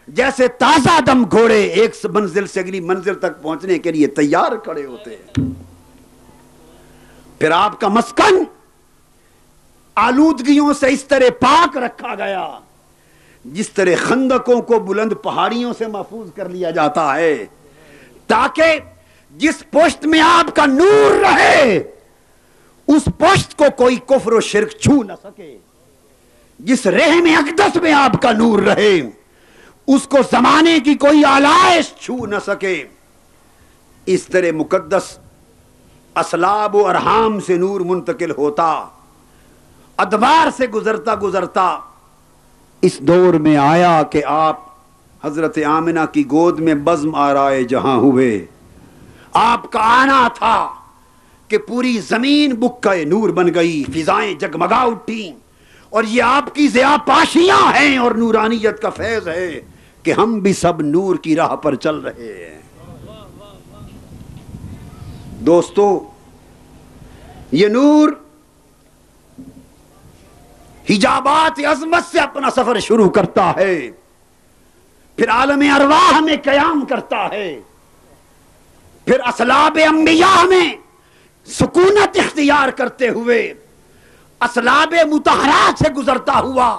جیسے تازہ دم گھوڑے ایک منزل سے اگلی منزل تک پہنچنے کے لیے تیار کھڑے ہوتے ہیں۔ پھر آپ کا مسکن آلودگیوں سے اس طرح پاک رکھا گیا جس طرح خندقوں کو بلند پہاڑیوں سے محفوظ کر لیا جاتا ہے، تاکہ جس پشت میں آپ کا نور رہے اس پشت کو کوئی کفر و شرک چھو نہ سکے، جس رحم اقدس میں آپ کا نور رہے اس کو زمانے کی کوئی آلائش چھو نہ سکے۔ اس طرح مقدس اسلاب و ارحام سے نور منتقل ہوتا، ادوار سے گزرتا گزرتا اس دور میں آیا کہ آپ حضرت آمنہ کی گود میں بزم آرائے جہاں ہوئے۔ آپ کا آنا تھا کہ پوری زمین بکہ نور بن گئی، فضائیں جگمگا اٹھیں اور یہ آپ کی ضیاء پاشیاں ہیں اور نورانیت کا فیض ہے کہ ہم بھی سب نور کی راہ پر چل رہے ہیں۔ دوستو، یہ نور حجابات عظمت سے اپنا سفر شروع کرتا ہے، پھر عالم ارواح میں قیام کرتا ہے، پھر اصلاب انبیاء میں سکونت اختیار کرتے ہوئے اصلاب مطہرات سے گزرتا ہوا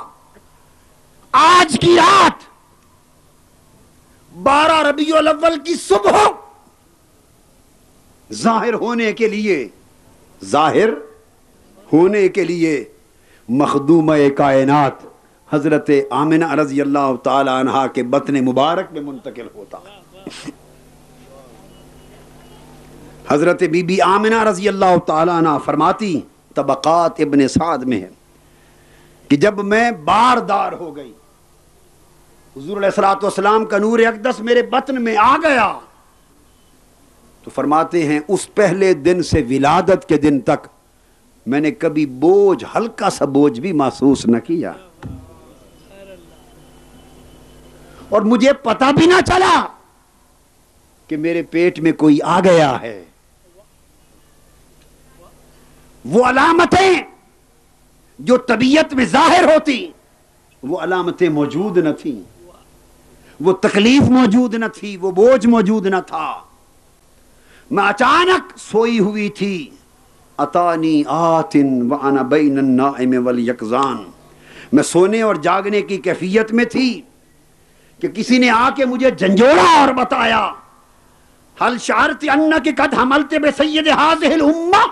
آج کی رات 12 ربیع الاول کی صبح ظاہر ہونے کے لیے مخدومہ کائنات حضرت آمنہ رضی اللہ تعالی عنہا کے بطن مبارک میں منتقل ہوتا ہے۔ حضرت بی بی آمنہ رضی اللہ تعالی عنہ فرماتی، طبقات ابن سعد میں ہے، کہ جب میں باردار ہو گئی، حضور علیہ الصلوۃ والسلام کا نور اقدس میرے بطن میں آ گیا، تو فرماتے ہیں اس پہلے دن سے ولادت کے دن تک میں نے کبھی بوجھ، ہلکا سا بوجھ بھی محسوس نہ کیا، اور مجھے پتہ بھی نہ چلا کہ میرے پیٹ میں کوئی آ گیا ہے۔ وہ علامتیں جو طبیعت میں ظاہر ہوتی، وہ علامتیں موجود نہ تھیں، وہ تکلیف موجود نہ تھی، وہ بوجھ موجود نہ تھا۔ میں اچانک سوئی ہوئی تھی، اتانی آتن وانا بین النائم والیقظان، میں سونے اور جاگنے کی کیفیت میں تھی کہ کسی نے آ کے مجھے جھنجھوڑا اور بتایا، حل شعرت انک قد حملت بسید هذه الامہ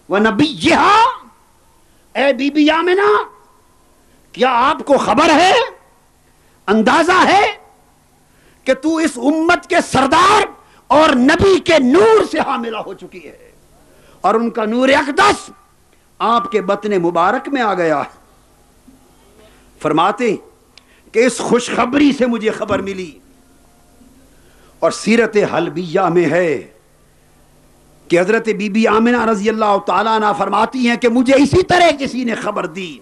ونبیہا، اے بی بی آمنہ، کیا آپ کو خبر ہے، اندازہ ہے کہ تو اس امت کے سردار اور نبی کے نور سے حاملہ ہو چکی ہے، اور ان کا نور اقدس آپ کے بطن مبارک میں آ گیا ہے۔ فرماتے کہ اس خوشخبری سے مجھے خبر ملی، اور سیرت حلبیہ میں ہے کہ حضرت بی بی آمنہ رضی اللہ تعالیٰ عنہ فرماتی ہیں کہ مجھے اسی طرح کسی نے خبر دی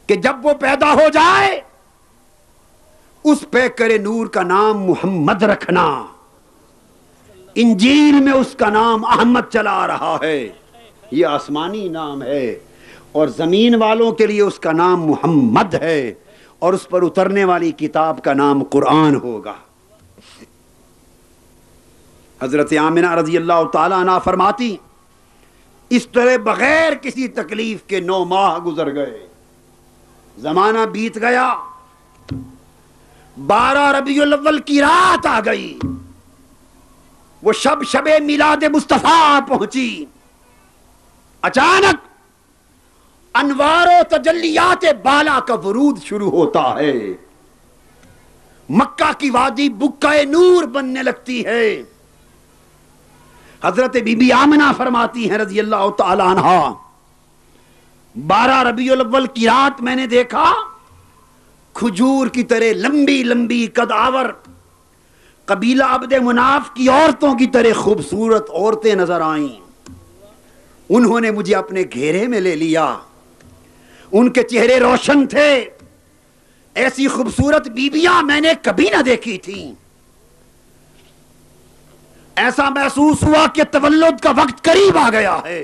کہ جب وہ پیدا ہو جائے اس پیکر نور کا نام محمد رکھنا، انجیل میں اس کا نام احمد چلا آ رہا ہے، یہ آسمانی نام ہے، اور زمین والوں کے لیے اس کا نام محمد ہے، اور اس پر اترنے والی کتاب کا نام قرآن ہوگا۔ حضرت آمنہ رضی اللہ تعالیٰ عنہ فرماتی، اس طرح بغیر کسی تکلیف کے 9 ماہ گزر گئے، زمانہ بیت گیا، 12 ربیع الاول کی رات آ گئی، وہ شب میلاد مصطفیٰ پہنچی، اچانک انوار و تجلیات بالا کا ورود شروع ہوتا ہے، مکہ کی وادی بکہ نور بننے لگتی ہے۔ حضرت بی بی آمنہ فرماتی ہیں رضی اللہ تعالی عنہا، 12 ربیع الاول کی رات میں نے دیکھا کھجور کی طرح لمبی لمبی قدآور قبیلہ عبد مناف کی عورتوں کی طرح خوبصورت عورتیں نظر آئیں، انہوں نے مجھے اپنے گھیرے میں لے لیا، ان کے چہرے روشن تھے، ایسی خوبصورت بیویاں میں نے کبھی نہ دیکھی تھیں، ایسا محسوس ہوا کہ تولد کا وقت قریب آ گیا ہے۔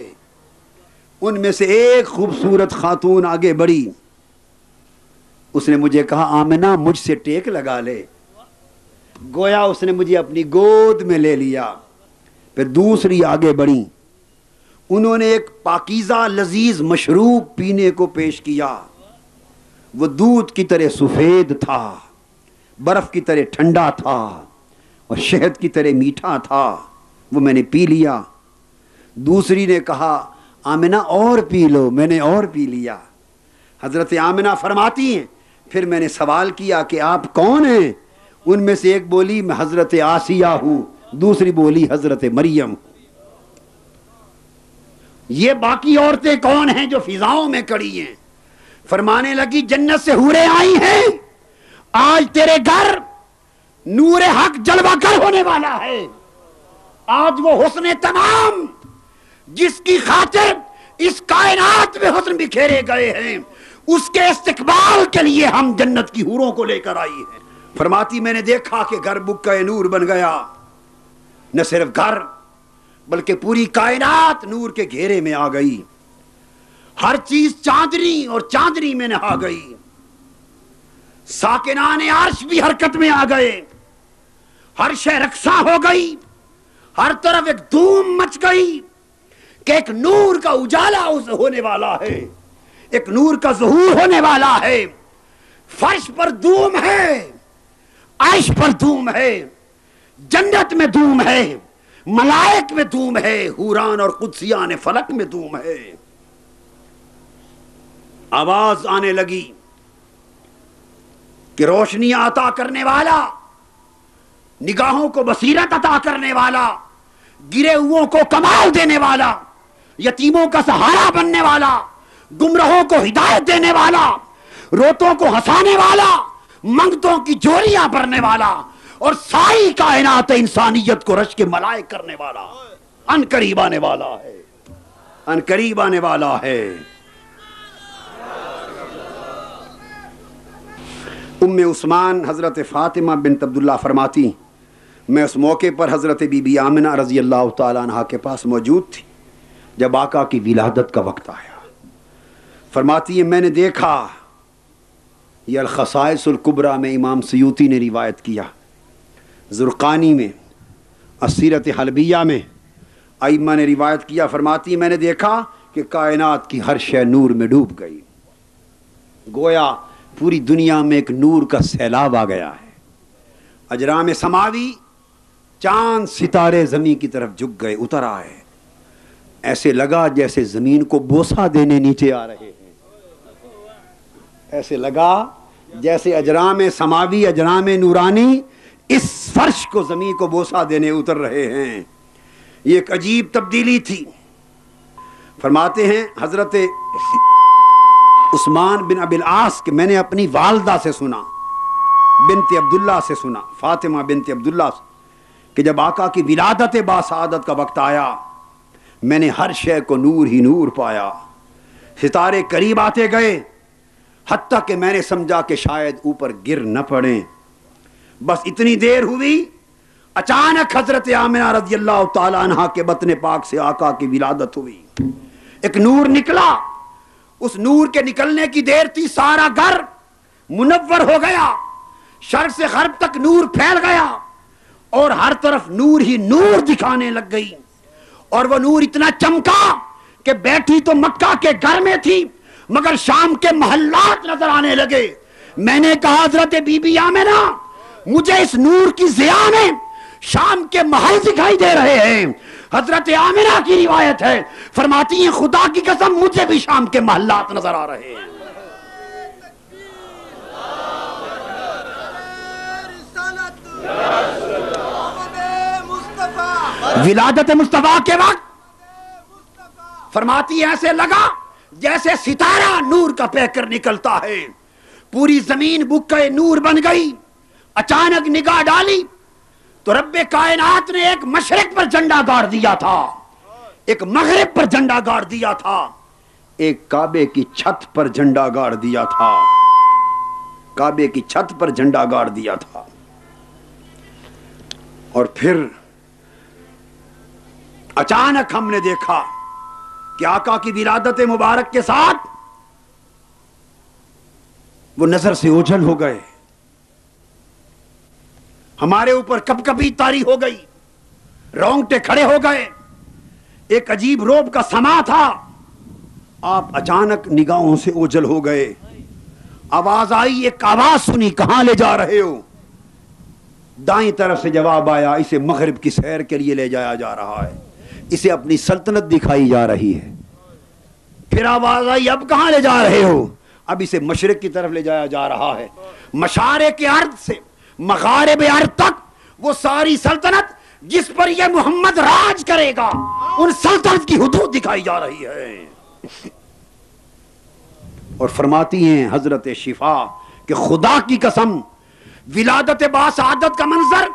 ان میں سے ایک خوبصورت خاتون آگے بڑھی، اس نے مجھے کہا، آمنہ مجھ سے ٹیک لگا لے، گویا اس نے مجھے اپنی گود میں لے لیا۔ پھر دوسری آگے بڑھی، انہوں نے ایک پاکیزہ لذیذ مشروب پینے کو پیش کیا، وہ دودھ کی طرح سفید تھا، برف کی طرح ٹھنڈا تھا، اور شہد کی طرح میٹھا تھا، وہ میں نے پی لیا۔ دوسری نے کہا، آمنہ اور پی لو، میں نے اور پی لیا۔ حضرت آمنہ فرماتی ہیں پھر میں نے سوال کیا کہ آپ کون ہیں؟ ان میں سے ایک بولی میں حضرت آسیہ ہوں، دوسری بولی حضرت مریم۔ یہ باقی عورتیں کون ہیں جو فضاؤں میں کڑی ہیں؟ فرمانے لگی، جنت سے حوریں آئی ہیں، آج تیرے گھر نور حق جلوہ گر ہونے والا ہے، آج وہ حسن تمام جس کی خاطر اس کائنات میں حسن بکھیرے گئے ہیں، اس کے استقبال کے لیے ہم جنت کی حوروں کو لے کر آئی ہیں۔ فرماتی میں نے دیکھا کہ گھر بکہ نور بن گیا، نہ صرف گھر بلکہ پوری کائنات نور کے گھیرے میں آ گئی، ہر چیز چاندنی اور چاندنی میں نہا گئی، ساکنان عرش بھی حرکت میں آ گئے، ہر شے رقصاں ہو گئی، ہر طرف ایک دھوم مچ گئی کہ ایک نور کا اجالا ہونے والا ہے، ایک نور کا ظہور ہونے والا ہے۔ فرش پر دھوم ہے، عرش پر دھوم ہے، جنت میں دھوم ہے، ملائک میں دھوم ہے، حوران اور قدسیان فلک میں دھوم ہے۔ آواز آنے لگی کہ روشنی عطا کرنے والا، نگاہوں کو بصیرت عطا کرنے والا، گرے ہوئوں کو کمال دینے والا، یتیموں کا سہارا بننے والا، گمراہوں کو ہدایت دینے والا، روتوں کو ہنسانے والا، منگتوں کی جوریاں بھرنے والا، اور ساری کائنات انسانیت کو رش کے ملائک کرنے والا ان قریب آنے والا ہے، ان قریب آنے والا ہے۔ ام عثمان حضرت فاطمہ بنت عبداللہ فرماتی میں اس موقع پر حضرت بی بی آمنہ رضی اللہ تعالیٰ عنہ کے پاس موجود تھی جب آقا کی ولادت کا وقت آیا۔ فرماتی ہے میں نے دیکھا، یہ الخصائص الکبریٰ میں امام سیوطی نے روایت کیا، زرقانی میں، السیرۃ حلبیہ میں ائمہ نے روایت کیا۔ فرماتی میں نے دیکھا کہ کائنات کی ہر شے نور میں ڈوب گئی، گویا پوری دنیا میں ایک نور کا سیلاب آ گیا ہے۔ اجرام سماوی، چاند ستارے زمین کی طرف جھک گئے، اتر آئے، ایسے لگا جیسے زمین کو بوسہ دینے نیچے آ رہے ہیں، ایسے لگا جیسے اجرام سماوی، اجرام نورانی اس فرش کو زمین کو بوسہ دینے اتر رہے ہیں۔ یہ ایک عجیب تبدیلی تھی۔ فرماتے ہیں حضرت عثمان بن ابی العاص کہ میں نے اپنی والدہ سے سنا، بنت عبداللہ سے سنا، فاطمہ بنت عبداللہ سے، کہ جب آقا کی ولادت باسعادت کا وقت آیا میں نے ہر شے کو نور ہی نور پایا، ستارے قریب آتے گئے، حتیٰ کہ میں نے سمجھا کہ شاید اوپر گر نہ پڑیں۔ بس اتنی دیر ہوئی، اچانک حضرت آمنہ رضی اللہ تعالیٰ عنہ کے بطن پاک سے آقا کی ولادت ہوئی، ایک نور نکلا، اس نور کے نکلنے کی دیر تھی، سارا گھر منور ہو گیا، شرق سے غرب تک نور پھیل گیا، اور ہر طرف نور ہی نور دکھانے لگ گئی، اور وہ نور اتنا چمکا کہ بیٹھی تو مکہ کے گھر میں تھی مگر شام کے محلات نظر آنے لگے۔ میں نے کہا حضرت بی بی آمنہ مجھے اس نور کی ضیاء میں شام کے محل دکھائی دے رہے ہیں۔ حضرت آمنہ کی روایت ہے، فرماتی ہیں خدا کی قسم مجھے بھی شام کے محلات نظر آ رہے ہیں۔ ولادت مصطفیٰ کے وقت فرماتی ایسے لگا جیسے ستارہ نور کا پہ کر نکلتا ہے، پوری زمین بکے نور بن گئی۔ اچانک نگاہ ڈالی تو رب کائنات نے ایک مشرق پر جھنڈا گاڑ دیا تھا، ایک مغرب پر جھنڈا گاڑ دیا تھا، ایک کعبے کی چھت پر جھنڈا گاڑ دیا تھا، کعبے کی چھت پر جھنڈا گاڑ دیا تھا۔ اور پھر اچانک ہم نے دیکھا کہ آقا کی ولادت مبارک کے ساتھ وہ نظر سے اوجھل ہو گئے، ہمارے اوپر کپ کپی طاری ہو گئی، رونگٹے کھڑے ہو گئے، ایک عجیب روب کا سما تھا۔ آپ اچانک نگاہوں سے اوجھل ہو گئے، آواز آئی، ایک آواز سنی، کہاں لے جا رہے ہو؟ دائیں طرف سے جواب آیا، اسے مغرب کی سیر کے لیے لے جایا جا رہا ہے، اسے اپنی سلطنت دکھائی جا رہی ہے۔ پھر آواز آئی، اب کہاں لے جا رہے ہو؟ اب اسے مشرق کی طرف لے جایا جا رہا ہے، مشارق ارض سے مغارب ارض تک وہ ساری سلطنت جس پر یہ محمد راج کرے گا، ان سلطنت کی حدود دکھائی جا رہی ہے۔ اور فرماتی ہیں حضرت شفا کہ خدا کی قسم ولادت باسعادت کا منظر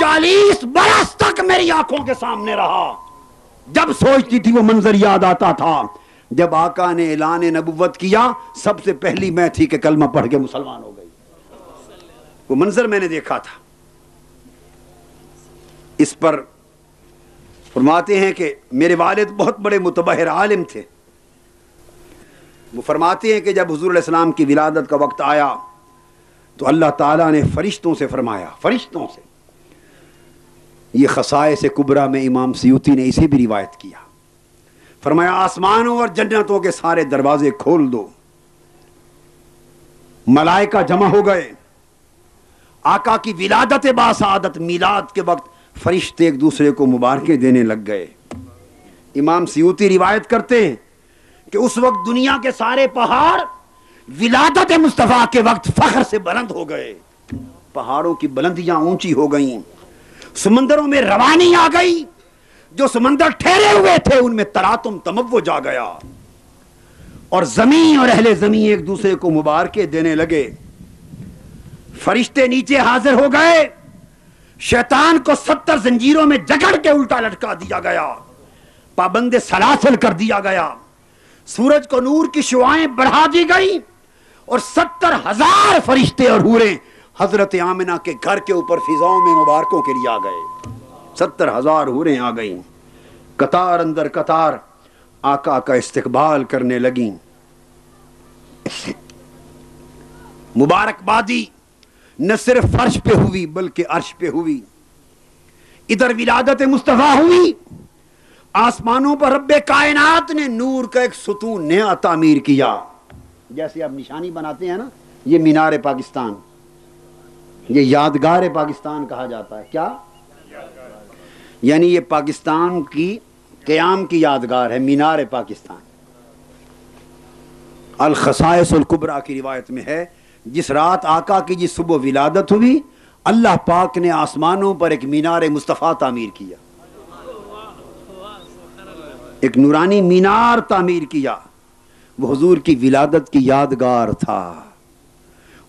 40 برس تک میری آنکھوں کے سامنے رہا، جب سوچتی تھی وہ منظر یاد آتا تھا. جب آقا نے اعلان نبوت کیا سب سے پہلی میں تھی کہ کلمہ پڑھ کے مسلمان ہو گئی. وہ منظر میں نے دیکھا تھا. اس پر فرماتے ہیں کہ میرے والد بہت بڑے متبحر عالم تھے. وہ فرماتے ہیں کہ جب حضور علیہ السلام کی ولادت کا وقت آیا تو اللہ تعالیٰ نے فرشتوں سے فرمایا, فرشتوں سے. یہ خصائص کبریٰ میں امام سیوطی نے اسے بھی روایت کیا. فرمایا آسمانوں اور جنتوں کے سارے دروازے کھول دو. ملائکہ جمع ہو گئے. آقا کی ولادت باسعادت میلاد کے وقت فرشتے ایک دوسرے کو مبارکیں دینے لگ گئے. امام سیوطی روایت کرتے ہیں کہ اس وقت دنیا کے سارے پہاڑ ولادت مصطفیٰ کے وقت فخر سے بلند ہو گئے. پہاڑوں کی بلندیاں اونچی ہو گئیں. سمندروں میں روانی آ گئی. جو سمندر ٹھہرے ہوئے تھے ان میں تراتم تموج آ گیا. اور زمین اور اہل زمین ایک دوسرے کو مبارکیں دینے لگے. فرشتے نیچے حاضر ہو گئے. شیطان کو 70 زنجیروں میں جکڑ کے الٹا لٹکا دیا گیا. پابند سلاسل کر دیا گیا. سورج کو نور کی شعائیں بڑھا دی گئی اور 70,000 فرشتے اور حوریں حضرت آمنہ کے گھر کے اوپر فضاؤں میں مبارکوں کے لیے آ گئے. 70,000 حوریں آ گئیں. قطار اندر قطار آقا کا استقبال کرنے لگیں. مبارکبادی نہ صرف فرش پہ ہوئی بلکہ عرش پہ ہوئی. ادھر ولادت مصطفیٰ ہوئی. آسمانوں پر رب کائنات نے نور کا ایک ستون نیا تعمیر کیا. جیسے آپ نشانی بناتے ہیں نا, یہ مینار پاکستان, یہ یادگار پاکستان کہا جاتا ہے. کیا یعنی یہ پاکستان کی قیام کی یادگار ہے, مینار پاکستان. الخصائص الکبریٰ کی روایت میں ہے جس رات آقا کی جس صبح ولادت ہوئی اللہ پاک نے آسمانوں پر ایک مینار مصطفیٰ تعمیر کیا, ایک نورانی مینار تعمیر کیا. وہ حضور کی ولادت کی یادگار تھا.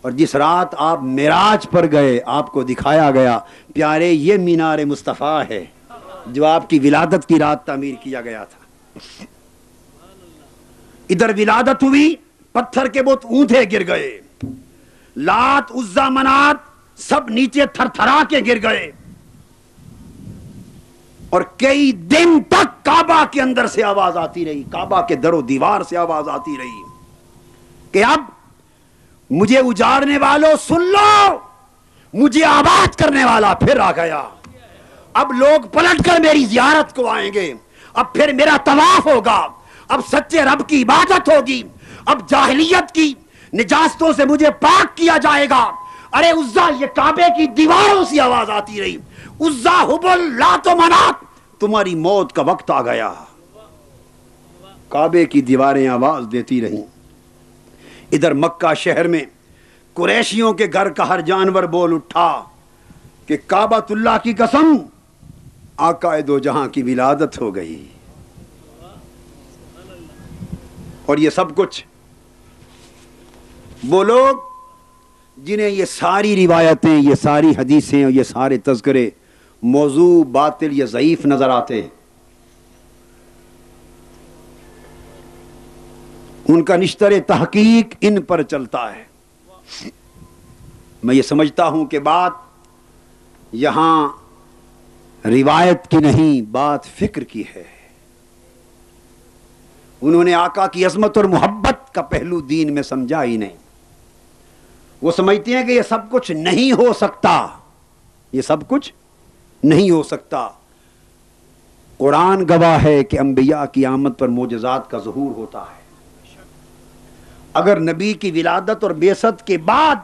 اور جس رات آپ معراج پر گئے آپ کو دکھایا گیا پیارے یہ مینار مصطفیٰ ہے جو آپ کی ولادت کی رات تعمیر کیا گیا تھا. ادھر ولادت ہوئی, پتھر کے بت اونٹے گر گئے. لات عزا منات سب نیچے تھر تھرا کے گر گئے. اور کئی دن تک کعبہ کے اندر سے آواز آتی رہی, کعبہ کے در و دیوار سے آواز آتی رہی کہ اب مجھے اجارنے والوں سن لو, مجھے آباد کرنے والا پھر آ گیا. اب لوگ پلٹ کر میری زیارت کو آئیں گے. اب پھر میرا طواف ہوگا. اب سچے رب کی عبادت ہوگی. اب جاہلیت کی نجاستوں سے مجھے پاک کیا جائے گا. ارے عزا, یہ کعبے کی دیواروں سے آواز آتی رہی, عزا حبل لات و منات تمہاری موت کا وقت آ گیا. کعبے کی دیواریں آواز دیتی رہیں. ادھر مکہ شہر میں قریشیوں کے گھر کا ہر جانور بول اٹھا کہ کعبۃ اللہ کی قسم آقا دو جہاں کی ولادت ہو گئی. اور یہ سب کچھ وہ لوگ جنہیں یہ ساری روایتیں, یہ ساری حدیثیں اور یہ سارے تذکرے موضوع, باطل یا ضعیف نظر آتے ہیں, ان کا نشتر تحقیق ان پر چلتا ہے. میں یہ سمجھتا ہوں کہ بات یہاں روایت کی نہیں, بات فکر کی ہے. انہوں نے آقا کی عظمت اور محبت کا پہلو دین میں سمجھا ہی نہیں. وہ سمجھتے ہیں کہ یہ سب کچھ نہیں ہو سکتا, یہ سب کچھ نہیں ہو سکتا. قرآن گواہ ہے کہ انبیاء کی آمد پر معجزات کا ظہور ہوتا ہے. اگر نبی کی ولادت اور بعثت کے بعد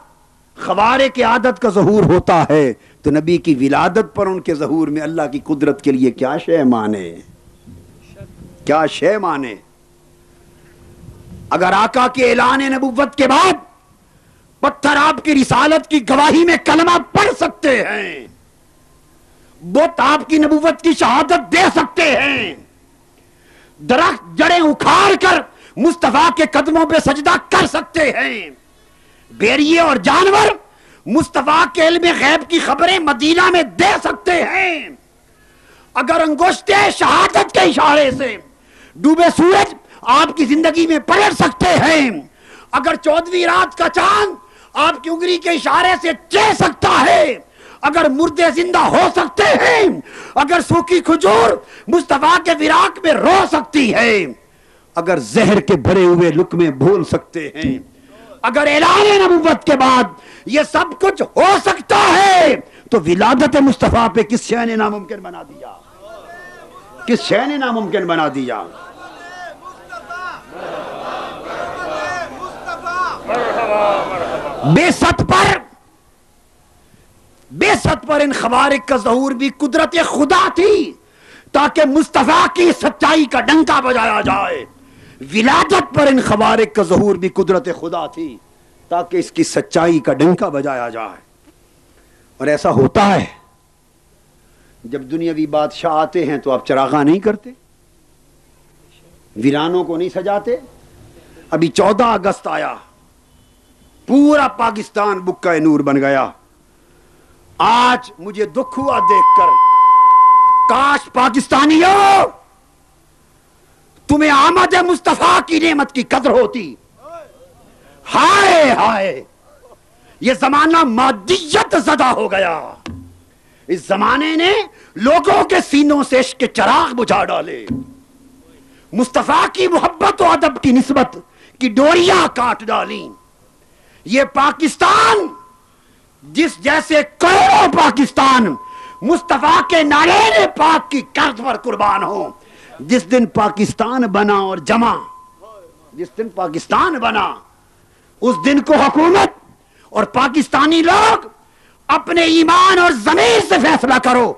خوارق عادت کا ظہور ہوتا ہے تو نبی کی ولادت پر ان کے ظہور میں اللہ کی قدرت کے لیے کیا شے مانے, کیا شے مانے. اگر آقا کے اعلان نبوت کے بعد پتھر آپ کی رسالت کی گواہی میں کلمہ پڑھ سکتے ہیں, بت آپ کی نبوت کی شہادت دے سکتے ہیں, درخت جڑیں اکھاڑ کر مصطفیٰ کے قدموں پہ سجدہ کر سکتے ہیں, بھیڑیے اور جانور مصطفیٰ کے علم غیب کی خبریں مدینہ میں دے سکتے ہیں, اگر انگشتے شہادت کے اشارے سے ڈوبے سورج آپ کی زندگی میں پلٹ سکتے ہیں، اگر 14ویں رات کا چاند آپ کی انگلی کے اشارے سے چہ سکتا ہے، اگر مردے زندہ ہو سکتے ہیں، اگر سوکھی کھجور مصطفیٰ کے فراق میں رو سکتی ہے، اگر زہر کے بھرے ہوئے لقمے بھول سکتے ہیں، اگر اعلان نبوت کے بعد یہ سب کچھ ہو سکتا ہے، تو ولادت مصطفیٰ پہ کس شے نے ناممکن بنا دیا؟ کس شے نے ناممکن بنا دیا؟ بیست پر ان خوارق کا ظہور بھی قدرت خدا تھی تاکہ مصطفیٰ کی سچائی کا ڈنکا بجایا جائے. ولادت پر ان خوارق کا ظہور بھی قدرت خدا تھی تاکہ اس کی سچائی کا ڈنکا بجایا جائے. اور ایسا ہوتا ہے جب دنیاوی بادشاہ آتے ہیں تو آپ چراغاں نہیں کرتے، ویرانوں کو نہیں سجاتے. ابھی 14 اگست آیا، پورا پاکستان بکہ نور بن گیا. آج مجھے دکھ ہوا دیکھ کر، کاش پاکستانیوں تمہیں آمد مصطفیٰ کی نعمت کی قدر ہوتی. ہائے ہائے، یہ زمانہ مادیت زدہ ہو گیا. اس زمانے نے لوگوں کے سینوں سے عشق کے چراغ بجھا ڈالے. مصطفیٰ کی محبت و ادب کی نسبت کی ڈوریاں کاٹ ڈالی. یہ پاکستان جس جیسے کروڑوں پاکستان مصطفیٰ کے نارین پاک کی قرض پر قربان ہو. جس دن پاکستان بنا اور جمع، جس دن پاکستان بنا اس دن کو حکومت اور پاکستانی لوگ اپنے ایمان اور ضمیر سے فیصلہ کرو.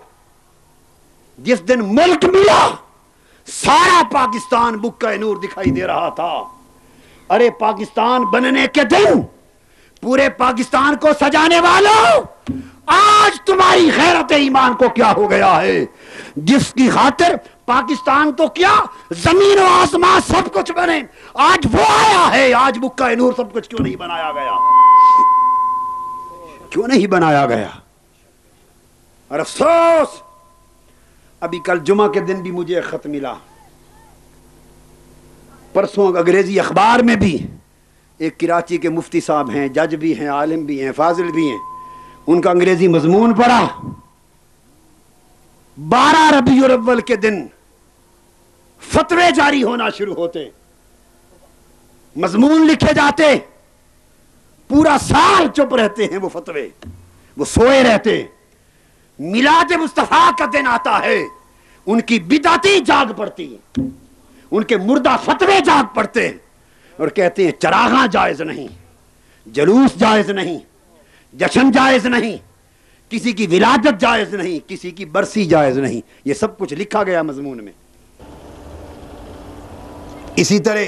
جس دن ملک ملا سارا پاکستان بکہ نور دکھائی دے رہا تھا. ارے پاکستان بننے کے دن پورے پاکستان کو سجانے والوں، آج تمہاری غیرت ایمان کو کیا ہو گیا ہے؟ جس کی خاطر پاکستان تو کیا زمین و آسمان سب کچھ بنے، آج وہ آیا ہے. آج بکہ نور سب کچھ کیوں نہیں بنایا گیا؟ کیوں نہیں بنایا گیا؟ اور افسوس، ابھی کل جمعہ کے دن بھی مجھے ایک خط ملا، پرسوں انگریزی اخبار میں بھی ایک کراچی کے مفتی صاحب ہیں، جج بھی ہیں، عالم بھی ہیں، فاضل بھی ہیں. ان کا انگریزی مضمون پڑھا. 12 ربیع الاول کے دن فتوے جاری ہونا شروع ہوتے، مضمون لکھے جاتے، پورا سال چپ رہتے ہیں وہ فتوے، وہ سوئے رہتے. میلاد مصطفیٰ کا دن آتا ہے، ان کی بدعتی جاگ پڑتی، ان کے مردہ فتوے جاگ پڑتے اور کہتے ہیں چراغاں جائز نہیں، جلوس جائز نہیں، جشن جائز نہیں، کسی کی ولادت جائز نہیں، کسی کی برسی جائز نہیں. یہ سب کچھ لکھا گیا مضمون میں. اسی طرح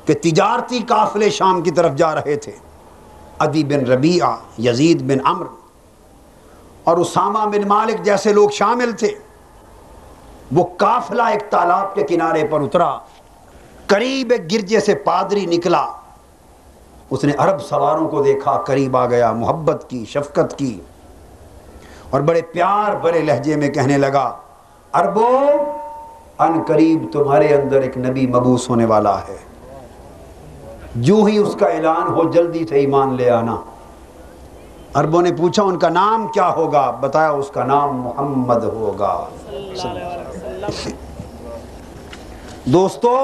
کہ تجارتی قافلے شام کی طرف جا رہے تھے، عدی بن ربیعہ، یزید بن عمرو اور اسامہ بن مالک جیسے لوگ شامل تھے. وہ قافلہ ایک تالاب کے کنارے پر اترا، قریب ایک گرجے سے پادری نکلا. اس نے عرب سواروں کو دیکھا، قریب آ گیا، محبت کی، شفقت کی اور بڑے پیار بڑے لہجے میں کہنے لگا، عربو، ان قریب تمہارے اندر ایک نبی مبعوث ہونے والا ہے، جو ہی اس کا اعلان ہو جلدی سے ایمان لے آنا. عربوں نے پوچھا ان کا نام کیا ہوگا؟ بتایا اس کا نام محمد ہوگا. دوستو،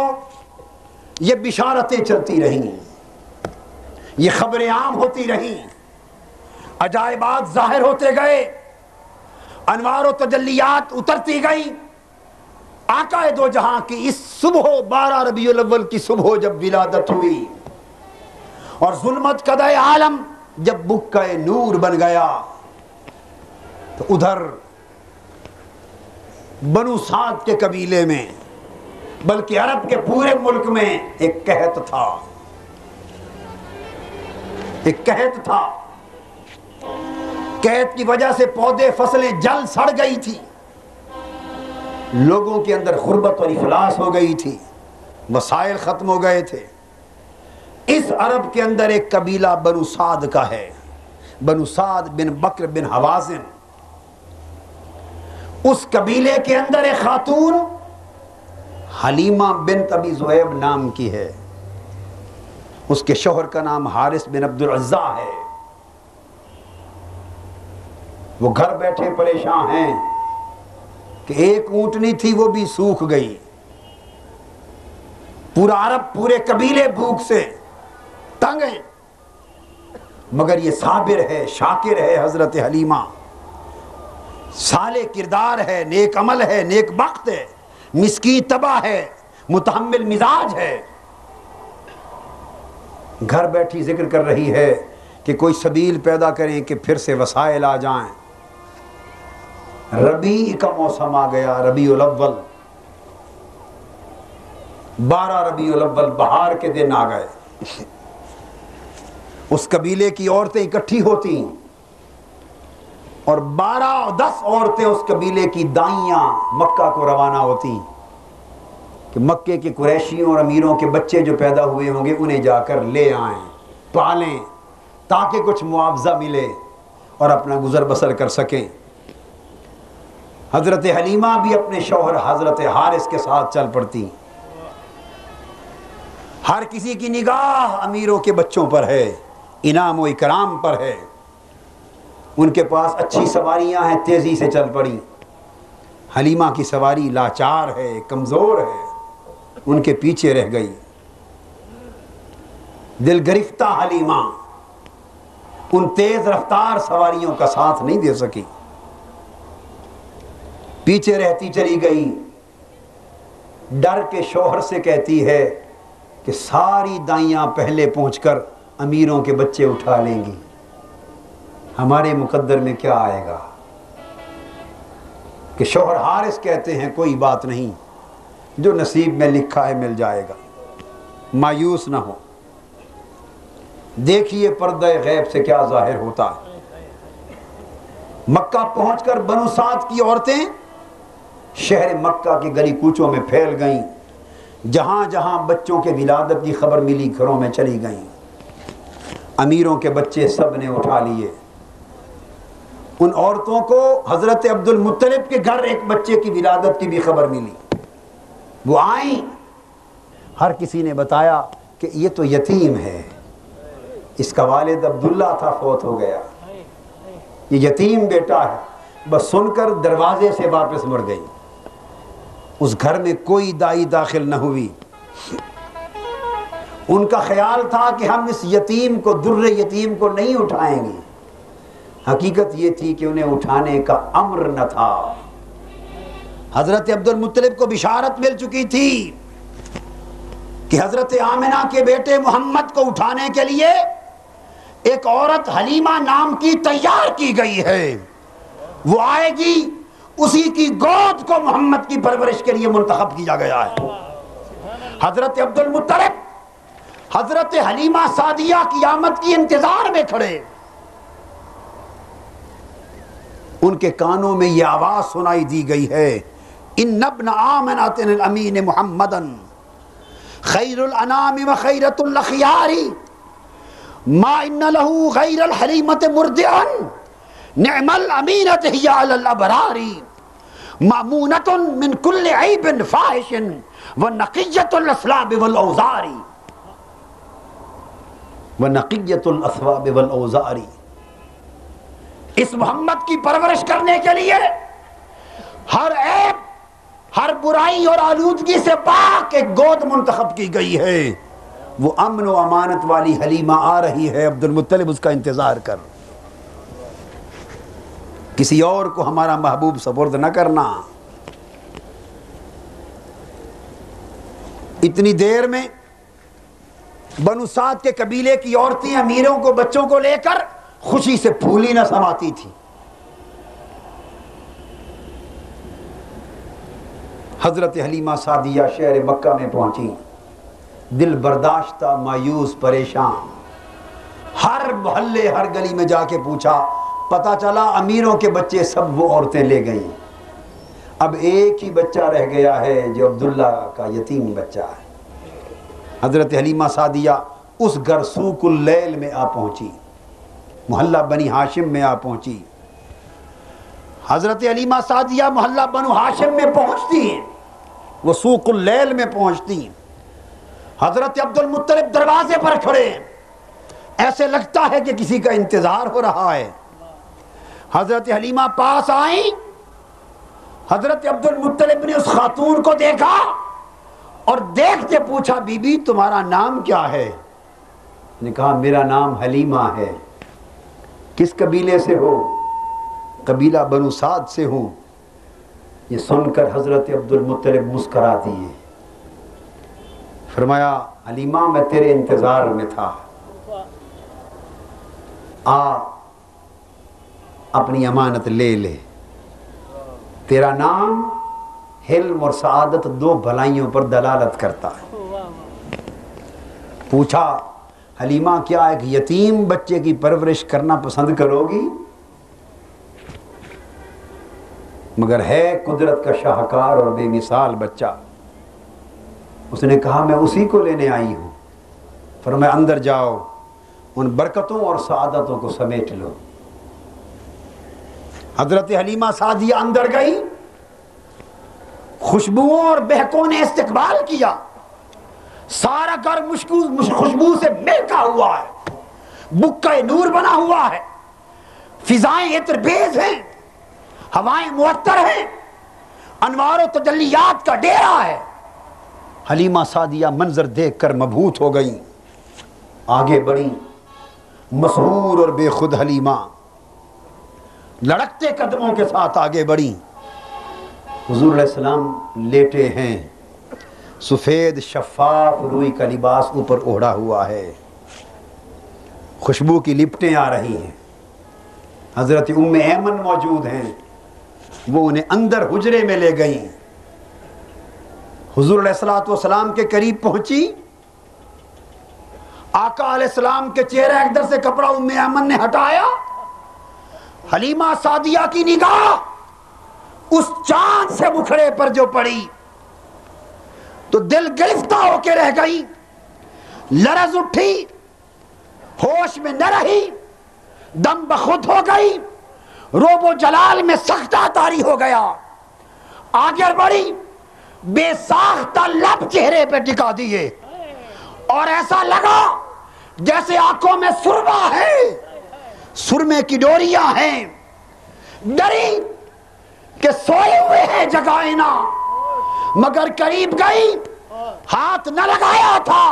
یہ بشارتیں چلتی رہیں، یہ خبریں عام ہوتی رہیں، عجائبات ظاہر ہوتے گئے، انوار و تجلیات اترتی گئی. آقا دو جہاں کی اس صبح 12 ربیع الاول کی صبح جب ولادت ہوئی اور ظلمت قدع عالم جب بکہ نور بن گیا، تو ادھر بنو سعد کے قبیلے میں بلکہ عرب کے پورے ملک میں ایک قحط تھا، ایک قحط تھا. قحط کی وجہ سے پودے فصلیں جل سڑ گئی تھی، لوگوں کے اندر غربت اور افلاس ہو گئی تھی، وسائل ختم ہو گئے تھے. اس عرب کے اندر ایک قبیلہ بنو سعد کا ہے، بنو سعد بن بکر بن حوازن. اس قبیلے کے اندر ایک خاتون حلیمہ بنت ابی ذؤیب نام کی ہے، اس کے شوہر کا نام حارث بن عبد العزا ہے۔ وہ گھر بیٹھے پریشان ہیں کہ ایک اونٹنی تھی وہ بھی سوکھ گئی، پورا عرب پورے قبیلے بھوک سے تنگ ہیں، مگر یہ صابر ہے، شاکر ہے حضرت حلیمہ، صالح کردار ہے، نیک عمل ہے، نیک بخت ہے، مسکین طبع ہے، متحمل مزاج ہے۔ گھر بیٹھی ذکر کر رہی ہے کہ کوئی سبیل پیدا کریں کہ پھر سے وسائل آ جائیں۔ ربیع کا موسم آ گیا، ربیع الاول، 12 ربیع الاول، بہار کے دن آ گئے۔ اس قبیلے کی عورتیں اکٹھی ہوتی اور 12 اور 10 عورتیں اس قبیلے کی دائیاں مکہ کو روانہ ہوتی کہ مکے کے قریشیوں اور امیروں کے بچے جو پیدا ہوئے ہوں گے انہیں جا کر لے آئیں، پالیں، تاکہ کچھ معاوضہ ملے اور اپنا گزر بسر کر سکیں۔ حضرت حلیمہ بھی اپنے شوہر حضرت حارث کے ساتھ چل پڑتی۔ ہر کسی کی نگاہ امیروں کے بچوں پر ہے، انعام و اکرام پر ہے، ان کے پاس اچھی سواریاں ہیں، تیزی سے چل پڑی۔ حلیمہ کی سواری لاچار ہے، کمزور ہے، ان کے پیچھے رہ گئی۔ دل گرفتہ حلیمہ ان تیز رفتار سواریوں کا ساتھ نہیں دے سکی، پیچھے رہتی چلی گئی۔ ڈر کے شوہر سے کہتی ہے کہ ساری دائیاں پہلے پہنچ کر امیروں کے بچے اٹھا لیں گی، ہمارے مقدر میں کیا آئے گا؟ کہ شوہر حارث کہتے ہیں کوئی بات نہیں، جو نصیب میں لکھا ہے مل جائے گا، مایوس نہ ہو، دیکھیے پردہ غیب سے کیا ظاہر ہوتا ہے۔ مکہ پہنچ کر بنو سعد کی عورتیں شہر مکہ کے گلی کوچوں میں پھیل گئیں، جہاں جہاں بچوں کے ولادت کی خبر ملی گھروں میں چلی گئیں۔ امیروں کے بچے سب نے اٹھا لیے۔ ان عورتوں کو حضرت عبد المطلب کے گھر ایک بچے کی ولادت کی بھی خبر ملی، وہ آئیں، ہر کسی نے بتایا کہ یہ تو یتیم ہے، اس کا والد عبداللہ تھا، فوت ہو گیا، یہ یتیم بیٹا ہے۔ بس سن کر دروازے سے واپس مڑ گئی، اس گھر میں کوئی دائی داخل نہ ہوئی۔ ان کا خیال تھا کہ ہم اس یتیم کو، در یتیم کو نہیں اٹھائیں گے، حقیقت یہ تھی کہ انہیں اٹھانے کا امر نہ تھا۔ حضرت عبد المطلب کو بشارت مل چکی تھی کہ حضرت آمنہ کے بیٹے محمد کو اٹھانے کے لیے ایک عورت حلیمہ نام کی تیار کی گئی ہے، وہ آئے گی، اسی کی گود کو محمد کی پرورش کے لیے منتخب کیا گیا ہے۔ حضرت عبد المطلب حضرت حلیمہ سعدیہ کی آمد کی انتظار میں کھڑے، ان کے کانوں میں یہ آواز سنائی دی گئی ہے، ان ابن آمنۃ الامین محمدا خیر الانام و خیرۃ الاخیار ما ان له غیر الحلیمۃ مرضعا نعم الامینۃ ہی علی الابرار مأمونۃ من کل عیب فاحش ونقیۃ الاثواب والاوزار ونقیۃ الاثواب والاوزار۔ اس محمد کی پرورش کرنے کے لیے ہر عیب، ہر برائی اور آلودگی سے پاک ایک گود منتخب کی گئی ہے۔ وہ امن و امانت والی حلیمہ آ رہی ہے، عبد المطلب اس کا انتظار کر، کسی اور کو ہمارا محبوب سپرد نہ کرنا۔ اتنی دیر میں بنو سعد کے قبیلے کی عورتیں امیروں کو، بچوں کو لے کر خوشی سے پھولی نہ سماتی تھی۔ حضرت حلیمہ سعدیہ شہر مکہ میں پہنچی، دل برداشتہ، مایوس، پریشان۔ ہر محلے، ہر گلی میں جا کے پوچھا، پتہ چلا امیروں کے بچے سب وہ عورتیں لے گئیں، اب ایک ہی بچہ رہ گیا ہے جو عبداللہ کا یتیم بچہ ہے۔ حضرت حلیمہ سعدیہ اس گھر سوق اللیل میں آ پہنچی، محلہ بنی ہاشم میں آ پہنچی۔ حضرت حلیمہ سعدیہ محلہ بنو ہاشم میں پہنچتی ہیں، وہ سوق اللیل میں پہنچتی ہیں، حضرت عبد المطلب دروازے پر کھڑے ہیں، ایسے لگتا ہے کہ کسی کا انتظار ہو رہا ہے۔ حضرت حلیمہ پاس آئیں، حضرت عبد المطلب نے اس خاتون کو دیکھا اور دیکھتے پوچھا بی بی تمہارا نام کیا ہے؟ نے کہا میرا نام حلیمہ ہے۔ کس قبیلے سے ہو؟ قبیلہ بنو سعد سے ہوں۔ یہ سن کر حضرت عبد المطلب مسکرا دیے، فرمایا حلیمہ میں تیرے انتظار میں تھا، آ اپنی امانت لے لے۔ تیرا نام حلم اور سعادت دو بھلائیوں پر دلالت کرتا ہے۔ پوچھا حلیمہ کیا ایک یتیم بچے کی پرورش کرنا پسند کرو گی؟ مگر ہے قدرت کا شاہکار اور بے مثال بچہ۔ اس نے کہا میں اسی کو لینے آئی ہوں۔ فرمایا اندر جاؤ، ان برکتوں اور سعادتوں کو سمیٹ لو۔ حضرت حلیمہ سعدیہ اندر گئی، خوشبوؤں اور بہکوں نے استقبال کیا، سارا گھر خوشبو سے مہکا ہوا ہے، بکہ نور بنا ہوا ہے، فضائیں عطر بیز ہیں، ہوائیں معطر ہیں، انوار و تجلیات کا ڈیرا ہے۔ حلیمہ سعدیہ منظر دیکھ کر مبہوت ہو گئی، آگے بڑھی، مسحور اور بے خود حلیمہ لڑکتے قدموں کے ساتھ آگے بڑھی۔ حضور علیہ السلام لیٹے ہیں، سفید شفاف روئی کا لباس اوپر اوڑھا ہوا ہے، خوشبو کی لپٹیں آ رہی ہیں، حضرت ام ایمن موجود ہیں، وہ انہیں اندر حجرے میں لے گئیں۔ حضور علیہ السلام کے قریب پہنچی، آقا علیہ السلام کے چہرے اقدر سے کپڑا ام ایمن نے ہٹایا، حلیمہ سعدیہ کی نگاہ اس چاند سے مکھڑے پر جو پڑی تو دل گرفتہ ہو کے رہ گئی، لرز اٹھی، ہوش میں نہ رہی، دم بخود ہو گئی، روب و جلال میں سختہ طاری ہو گیا، آگے بڑھی، بے ساختہ لب چہرے پہ ٹکا دیے، اور ایسا لگا جیسے آنکھوں میں سرما ہے، سرمے کی ڈوریاں ہیں، ڈری کہ سوئے ہوئے ہیں جگائے نہ، مگر قریب گئی، ہاتھ نہ لگایا تھا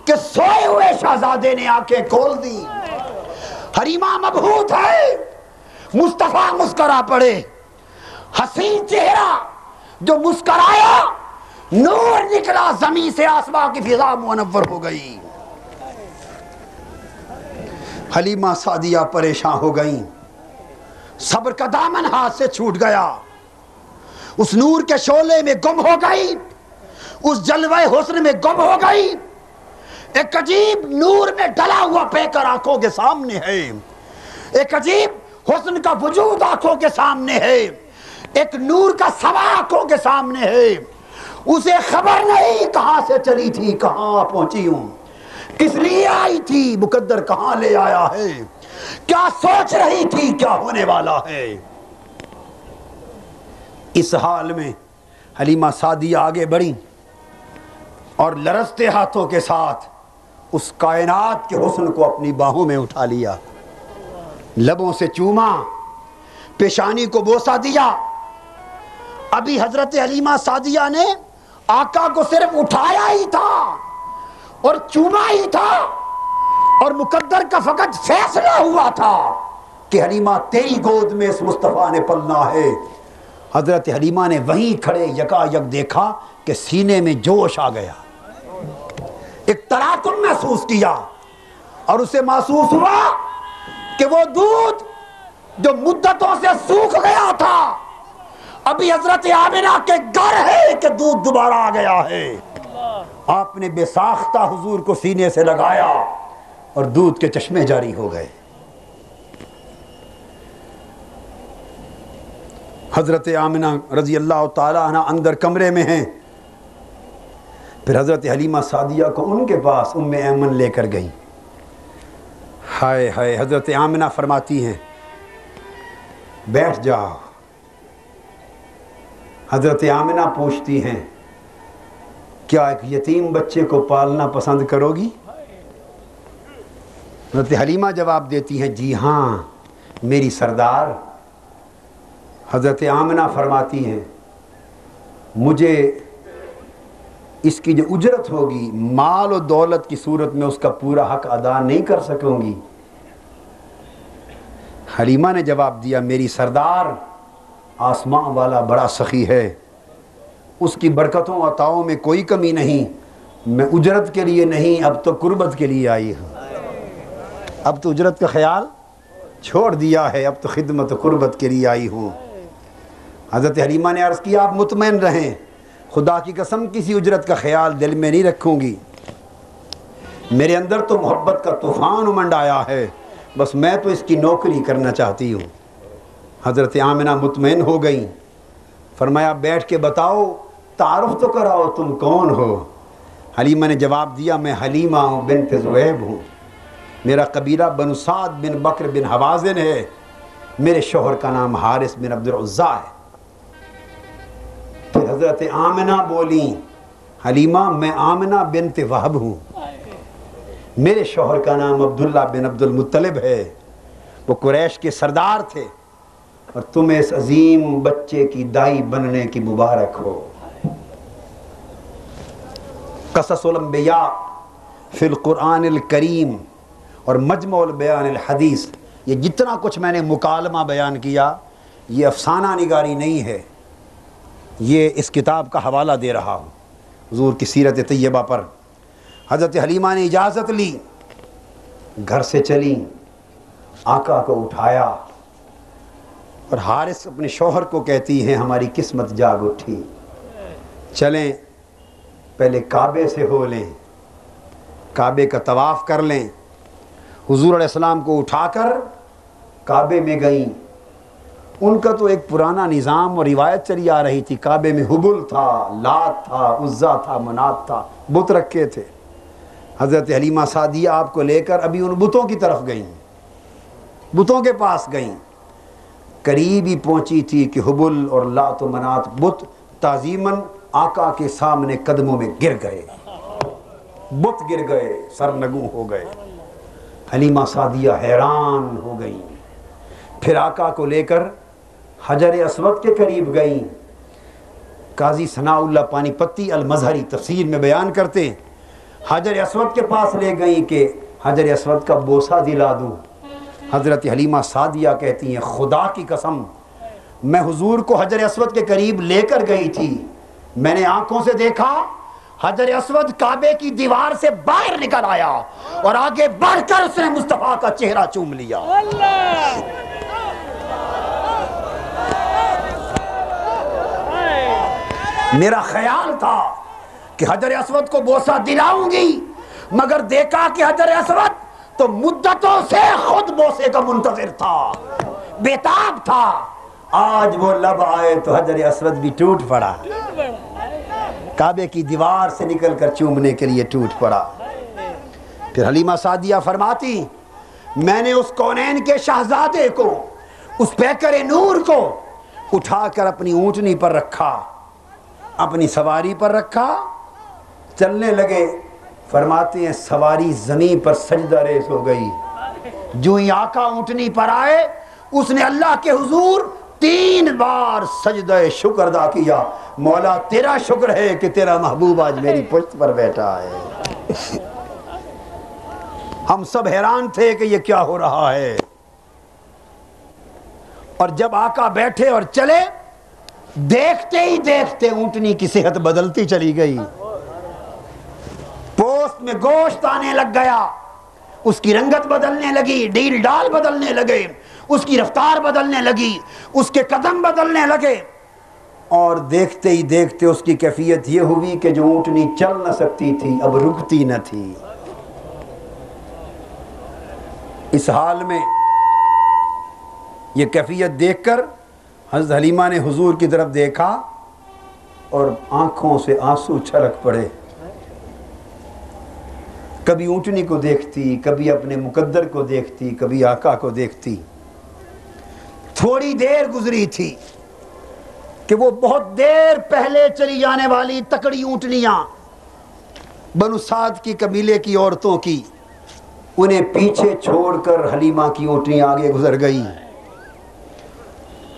کہ سوئے ہوئے شہزادے نے آنکھیں کھول دی۔ حلیمہ مبہوت ہے، مصطفیٰ مسکرا پڑے، حسین چہرہ جو مسکرایا، نور نکلا زمین سے، آسمان کی فضا منور ہو گئی۔ حلیمہ سعدیہ پریشان ہو گئیں، صبر کا دامن ہاتھ سے چھوٹ گیا، اس نور کے شعلے میں گم ہو گئی، اس جلوہ حسن میں گم ہو گئی، ایک عجیب نور میں ڈلا ہوا پیکر آنکھوں کے سامنے ہے، ایک عجیب حسن کا وجود آنکھوں کے سامنے ہے، ایک نور کا سوا آنکھوں کے سامنے ہے، اسے خبر نہیں کہاں سے چلی تھی، کہاں پہنچی ہوں، کس لیے آئی تھی، مقدر کہاں لے آیا ہے، کیا سوچ رہی تھی، کیا ہونے والا ہے۔ اس حال میں حلیمہ سعدیہ آگے بڑھی اور لرزتے ہاتھوں کے ساتھ اس کائنات کے حسن کو اپنی باہوں میں اٹھا لیا، لبوں سے چوما، پیشانی کو بوسہ دیا۔ ابھی حضرت حلیمہ سعدیہ نے آقا کو صرف اٹھایا ہی تھا اور چوما ہی تھا، اور مقدر کا فقط فیصلہ ہوا تھا کہ حلیمہ تیری گود میں اس مصطفیٰ نے پلنا ہے۔ حضرت حلیمہ نے وہیں کھڑے یکا یک دیکھا کہ سینے میں جوش آ گیا، ایک تراکم محسوس کیا، اور اسے محسوس ہوا کہ وہ دودھ جو مدتوں سے سوکھ گیا تھا ابھی حضرت آمنہ کے گھر ہے کہ دودھ دوبارہ آ گیا ہے۔ آپ نے بے ساختہ حضور کو سینے سے لگایا اور دودھ کے چشمے جاری ہو گئے۔ حضرت آمنہ رضی اللہ تعالیٰ عنہ اندر کمرے میں ہیں، پھر حضرت حلیمہ سعدیہ کو ان کے پاس ام ایمن لے کر گئی۔ ہائے ہائے، حضرت آمنہ فرماتی ہیں بیٹھ جاؤ، حضرت آمنہ پوچھتی ہیں کیا ایک یتیم بچے کو پالنا پسند کرو گی؟ حضرت حلیمہ جواب دیتی ہیں جی ہاں میری سردار۔ حضرت آمنہ فرماتی ہیں مجھے اس کی جو اجرت ہوگی مال و دولت کی صورت میں اس کا پورا حق ادا نہیں کر سکوں گی۔ حلیمہ نے جواب دیا میری سردار آسمان والا بڑا سخی ہے، اس کی برکتوں عطاؤں میں کوئی کمی نہیں، میں اجرت کے لیے نہیں اب تو قربت کے لیے آئی ہوں، اب تو اجرت کا خیال چھوڑ دیا ہے، اب تو خدمت و قربت کے لیے آئی ہوں۔ حضرت حلیمہ نے عرض کیا آپ مطمئن رہیں، خدا کی قسم کسی اجرت کا خیال دل میں نہیں رکھوں گی، میرے اندر تو محبت کا طوفان امنڈ آیا ہے، بس میں تو اس کی نوکری کرنا چاہتی ہوں۔ حضرت آمنہ مطمئن ہو گئیں، فرمایا بیٹھ کے بتاؤ تعارف تو کراؤ تم کون ہو؟ حلیمہ نے جواب دیا میں حلیمہ ہوں بنت ذؤیب ہوں، میرا قبیلہ بنو سعد بن بکر بن حوازن ہے، میرے شوہر کا نام حارث بن عبد العزیٰ ہے۔ پھر حضرت آمنہ بولیں حلیمہ میں آمنہ بنت وہب ہوں، میرے شوہر کا نام عبداللہ بن عبد المطلب ہے، وہ قریش کے سردار تھے، اور تمہیں اس عظیم بچے کی دائی بننے کی مبارک ہو۔ قصص الانبیاء فی القرآن الکریم اور مجمع البیان الحدیث، یہ جتنا کچھ میں نے مکالمہ بیان کیا یہ افسانہ نگاری نہیں ہے، یہ اس کتاب کا حوالہ دے رہا ہوں حضور کی سیرت طیبہ پر۔ حضرت حلیمہ نے اجازت لی، گھر سے چلیں، آقا کو اٹھایا، اور حارث اپنے شوہر کو کہتی ہیں ہماری قسمت جاگ اٹھی، چلیں پہلے کعبے سے ہو لیں، کعبے کا طواف کر لیں۔ حضور علیہ السلام کو اٹھا کر کعبے میں گئیں، ان کا تو ایک پرانا نظام اور روایت چلی آ رہی تھی، کعبے میں حبل تھا، لات تھا، عزا تھا، منات تھا، بت رکھے تھے۔ حضرت حلیمہ سعدیہ آپ کو لے کر ابھی ان بتوں کی طرف گئیں، بتوں کے پاس گئیں، قریب ہی پہنچی تھی کہ حبل اور لات و منات بت تعظیماً آقا کے سامنے قدموں میں گر گئے، بت گر گئے، سرنگوں ہو گئے۔ حلیمہ سعدیہ حیران ہو گئیں، پھر آقا کو لے کر حجر اسود کے قریب گئیں۔ قاضی ثناء اللہ پانی پتی المظہری تفسیر میں بیان کرتے ہیں حجر اسود کے پاس لے گئیں کہ حجر اسود کا بوسہ دلا دوں۔ حضرت حلیمہ سعدیہ کہتی ہیں خدا کی قسم میں حضور کو حجر اسود کے قریب لے کر گئی تھی، میں نے آنکھوں سے دیکھا حجر اسود کعبے کی دیوار سے باہر نکل آیا اور آگے بڑھ کر اس نے مصطفیٰ کا چہرہ چوم لیا۔ میرا خیال تھا کہ حجر اسود کو بوسہ دلاؤں گی، مگر دیکھا کہ حجر اسود تو مدتوں سے خود بوسے کا منتظر تھا، بیتاب تھا، آج وہ لب آئے تو حجر اسود بھی ٹوٹ پڑا، کعبے کی دیوار سے نکل کر چومنے کے لیے ٹوٹ پڑا۔ پھر حلیمہ سعدیہ فرماتی میں نے اس کونین کے شہزادے کو، اس پیکر نور کو اٹھا کر اپنی اونٹنی پر رکھا، اپنی سواری پر رکھا، چلنے لگے۔ فرماتے ہیں سواری زمین پر سجدہ ریز ہو گئی، جو ہی آقا اونٹنی پر آئے اس نے اللہ کے حضور 3 بار سجدہ شکر ادا کیا، مولا تیرا شکر ہے کہ تیرا محبوب آج میری پشت پر بیٹھا ہے۔ ہم سب حیران تھے کہ یہ کیا ہو رہا ہے، اور جب آقا بیٹھے اور چلے دیکھتے ہی دیکھتے اونٹنی کی صحت بدلتی چلی گئی، پوست میں گوشت آنے لگ گیا، اس کی رنگت بدلنے لگی، ڈیل ڈال بدلنے لگے، اس کی رفتار بدلنے لگی، اس کے قدم بدلنے لگے، اور دیکھتے ہی دیکھتے اس کی کیفیت یہ ہوئی کہ جو اونٹنی چل نہ سکتی تھی اب رکتی نہ تھی۔ اس حال میں یہ کیفیت دیکھ کر حضرت حلیمہ نے حضور کی طرف دیکھا اور آنکھوں سے آنسو چھلک پڑے، کبھی اونٹنی کو دیکھتی، کبھی اپنے مقدر کو دیکھتی، کبھی آقا کو دیکھتی۔ تھوڑی دیر گزری تھی، کہ وہ بہت دیر پہلے چلی جانے والی تکڑی اونٹنیاں بنو سعد کی قبیلے کی عورتوں کی، انہیں پیچھے چھوڑ کر حلیمہ کی اونٹنی آگے گزر گئی.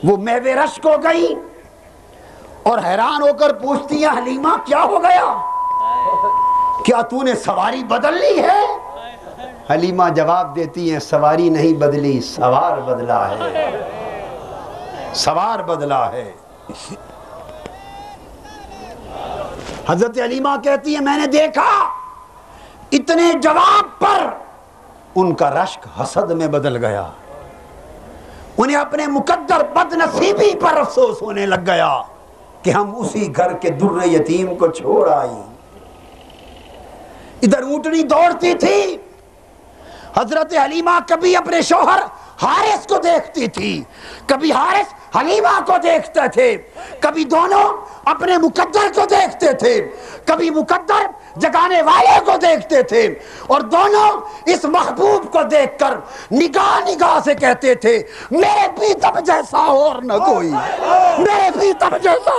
وہ میوے رشک ہو گئی اور حیران ہو کر پوچھتی ہیں حلیمہ کیا ہو گیا، کیا تو نے سواری بدل لی ہے؟ حلیمہ جواب دیتی ہیں سواری نہیں بدلی، سوار بدلا ہے، سوار بدلا ہے. حضرت حلیمہ کہتی ہے میں نے دیکھا اتنے جواب پر ان کا رشک حسد میں بدل گیا، انہیں اپنے مقدر بد نصیبی پر افسوس ہونے لگ گیا کہ ہم اسی گھر کے در یتیم کو چھوڑ آئی. ادھر اونٹنی دوڑتی تھی، حضرت حلیمہ کبھی اپنے شوہر حارث کو دیکھتی تھی، کبھی حارث حلیمہ کو دیکھتے تھے، کبھی دونوں اپنے مقدر کو دیکھتے تھے، کبھی مقدر جگانے والے کو دیکھتے تھے، اور دونوں اس محبوب کو دیکھ کر نگاہ نگاہ سے کہتے تھے میرے پیتم جیسا اور نہ کوئی، میرے پیتم جیسا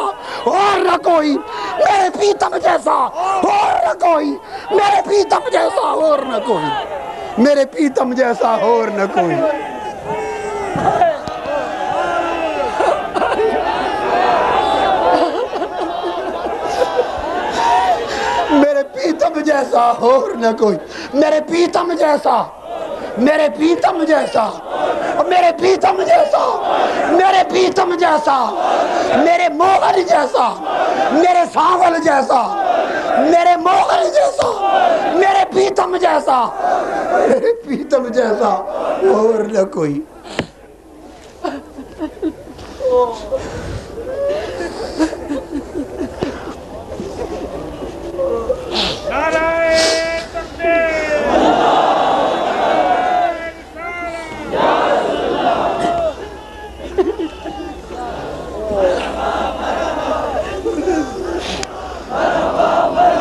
اور نہ کوئی، میرے پیتم جیسا اور نہ کوئی، میرے پیتم جیسا اور نہ کوئی، میرے پیتم جیسا اور نہ کوئی. میرے پیتم جیسا اور نہ کوئی، میرے پیتم جیسا، میرے پیتم جیسا، میرے پیتم جیسا، میرے پیتم جیسا، میرے موغل جیسا، میرے ساول جیسا، میرے موغل جیسا، میرے پیتم جیسا، میرے پیتم جیسا اور نہ کوئی.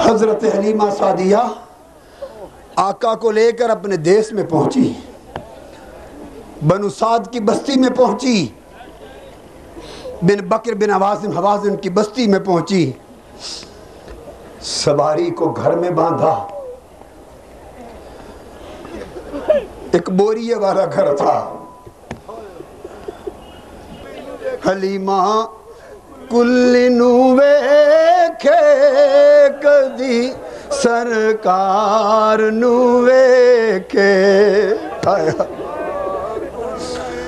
حضرت حلیمہ سعدیہ آقا کو لے کر اپنے دیس میں پہنچی، بنو سعد کی بستی میں پہنچی، بن بکر بن حوازن کی بستی میں پہنچی. سواری کو گھر میں باندھا، ایک بوریے والا گھر تھا. حلیمہ کل نو ویکھے کدی سرکار نو ویکھے،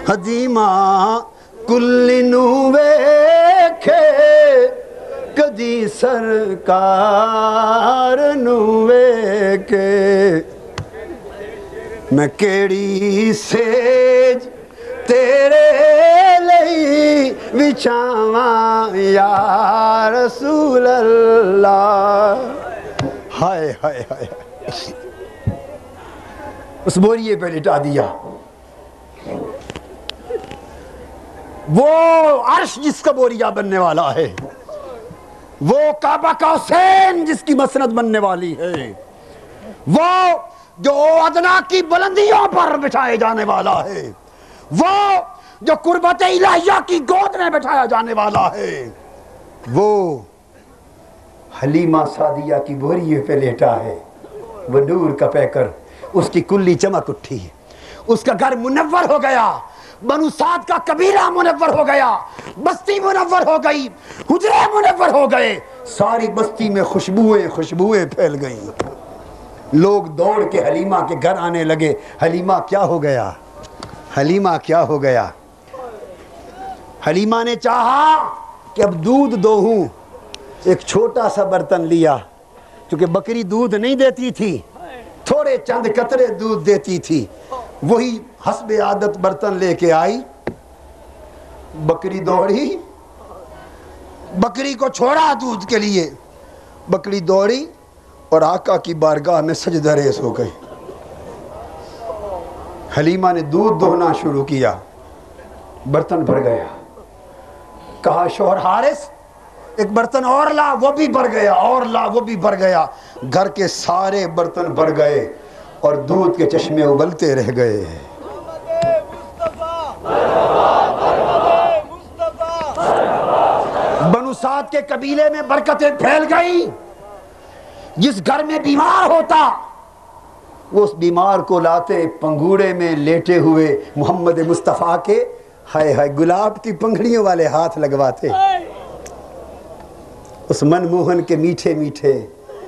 حلیمہ کل نو ویکھے کدی سرکار نو ویکھے، میں کیڑی سیج تیرے لئی بچھاواں یا رسول اللہ. ہائے ہائے ہائے، اس بوریے پہ لٹا دیا. وہ عرش جس کا بوریا بننے والا ہے، وہ کعبہ کا حسین جس کی مسند بننے والی ہے، وہ جو ادنا کی بلندیوں پر بٹھائے جانے والا ہے، وہ جو قربت الہیہ کی گود میں بٹھایا جانے والا ہے، وہ حلیمہ سعدیہ کی بوریے پہ لیٹا ہے. وہ نور کا پیکر، اس کی کلی چمک اٹھی، اس کا گھر منور ہو گیا، بنو سعد کا قبیلہ منور ہو گیا، بستی منور ہو گئی، حجرے منور ہو گئے، ساری بستی میں خوشبوئیں پھیل گئیں. لوگ دوڑ کے حلیمہ کے گھر آنے لگے، حلیمہ کیا ہو گیا، حلیمہ کیا ہو گیا. حلیمہ نے چاہا کہ اب دودھ دوہوں، ایک چھوٹا سا برتن لیا، کیونکہ بکری دودھ نہیں دیتی تھی، تھوڑے چند قطرے دودھ دیتی تھی. وہی حسب عادت برتن لے کے آئی، بکری دوڑی، بکری کو چھوڑا دودھ کے لیے، بکری دوڑی اور آقا کی بارگاہ میں سجدہ ریز ہو گئی. حلیمہ نے دودھ دوہنا شروع کیا، برتن بھر گیا. کہا شوہر حارث ایک برتن اور لا، وہ بھی بھر گیا، اور لا، وہ بھی بھر گیا. گھر کے سارے برتن بھر گئے اور دودھ کے چشمے ابلتے رہ گئے. ذات کے قبیلے میں برکتیں پھیل گئی. جس گھر میں بیمار ہوتا وہ اس بیمار کو لاتے پنگوڑے میں لیٹے ہوئے محمد مصطفیٰ کے ہائے ہائے گلاب کی پنگڑیوں والے ہاتھ لگواتے. اس منموہن کے میٹھے میٹھے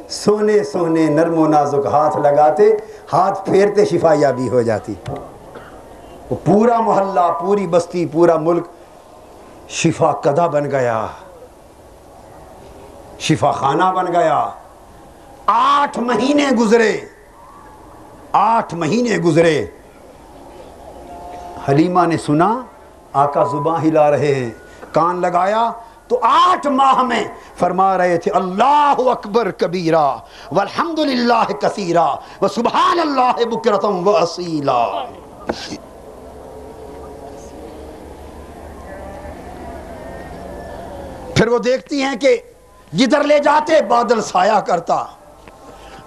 سونے سونے نرم و نازک ہاتھ لگاتے, ہاتھ پھیرتے شفا یابی ہو جاتی. وہ پورا محلہ, پوری بستی, پورا ملک شفا کدہ بن گیا, شفا خانہ بن گیا. 8 مہینے گزرے, 8 مہینے گزرے. حلیمہ نے سنا آقا زباں ہلا رہے ہیں, کان لگایا تو 8 ماہ میں فرما رہے تھے اللہ اکبر کبیرہ والحمدللہ کثیرہ وسبحان اللہ بکرۃ واصیلا. پھر وہ دیکھتی ہیں کہ جدھر لے جاتے بادل سایہ کرتا,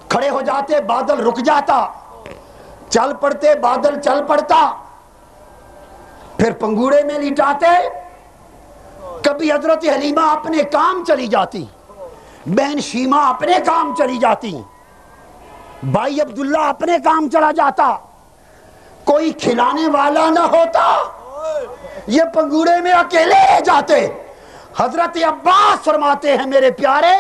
کھڑے ہو جاتے بادل رک جاتا, چل پڑتے بادل چل پڑتا. پھر پنگوڑے میں لٹاتے, کبھی حضرت حلیمہ اپنے کام چلی جاتی, بہن شیمہ اپنے کام چلی جاتی, بھائی عبداللہ اپنے کام چلا جاتا. کوئی کھلانے والا نہ ہوتا, یہ پنگوڑے میں اکیلے رہ جاتے. حضرت عباس فرماتے ہیں میرے پیارے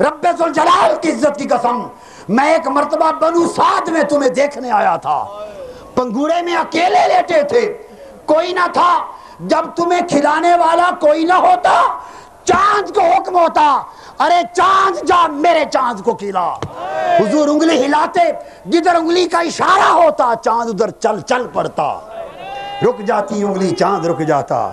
رب ذوالجلال کی عزت کی قسم, میں ایک مرتبہ بنو سعد میں تمہیں دیکھنے آیا تھا, پنگوڑے میں اکیلے لیٹے تھے, کوئی نہ تھا. جب تمہیں کھلانے والا کوئی نہ ہوتا چاند کو حکم ہوتا ارے چاند جا میرے چاند کو کھلا. حضور انگلی ہلاتے, جدھر انگلی کا اشارہ ہوتا چاند ادھر چل چل پڑتا, رک جاتی انگلی چاند رک جاتا.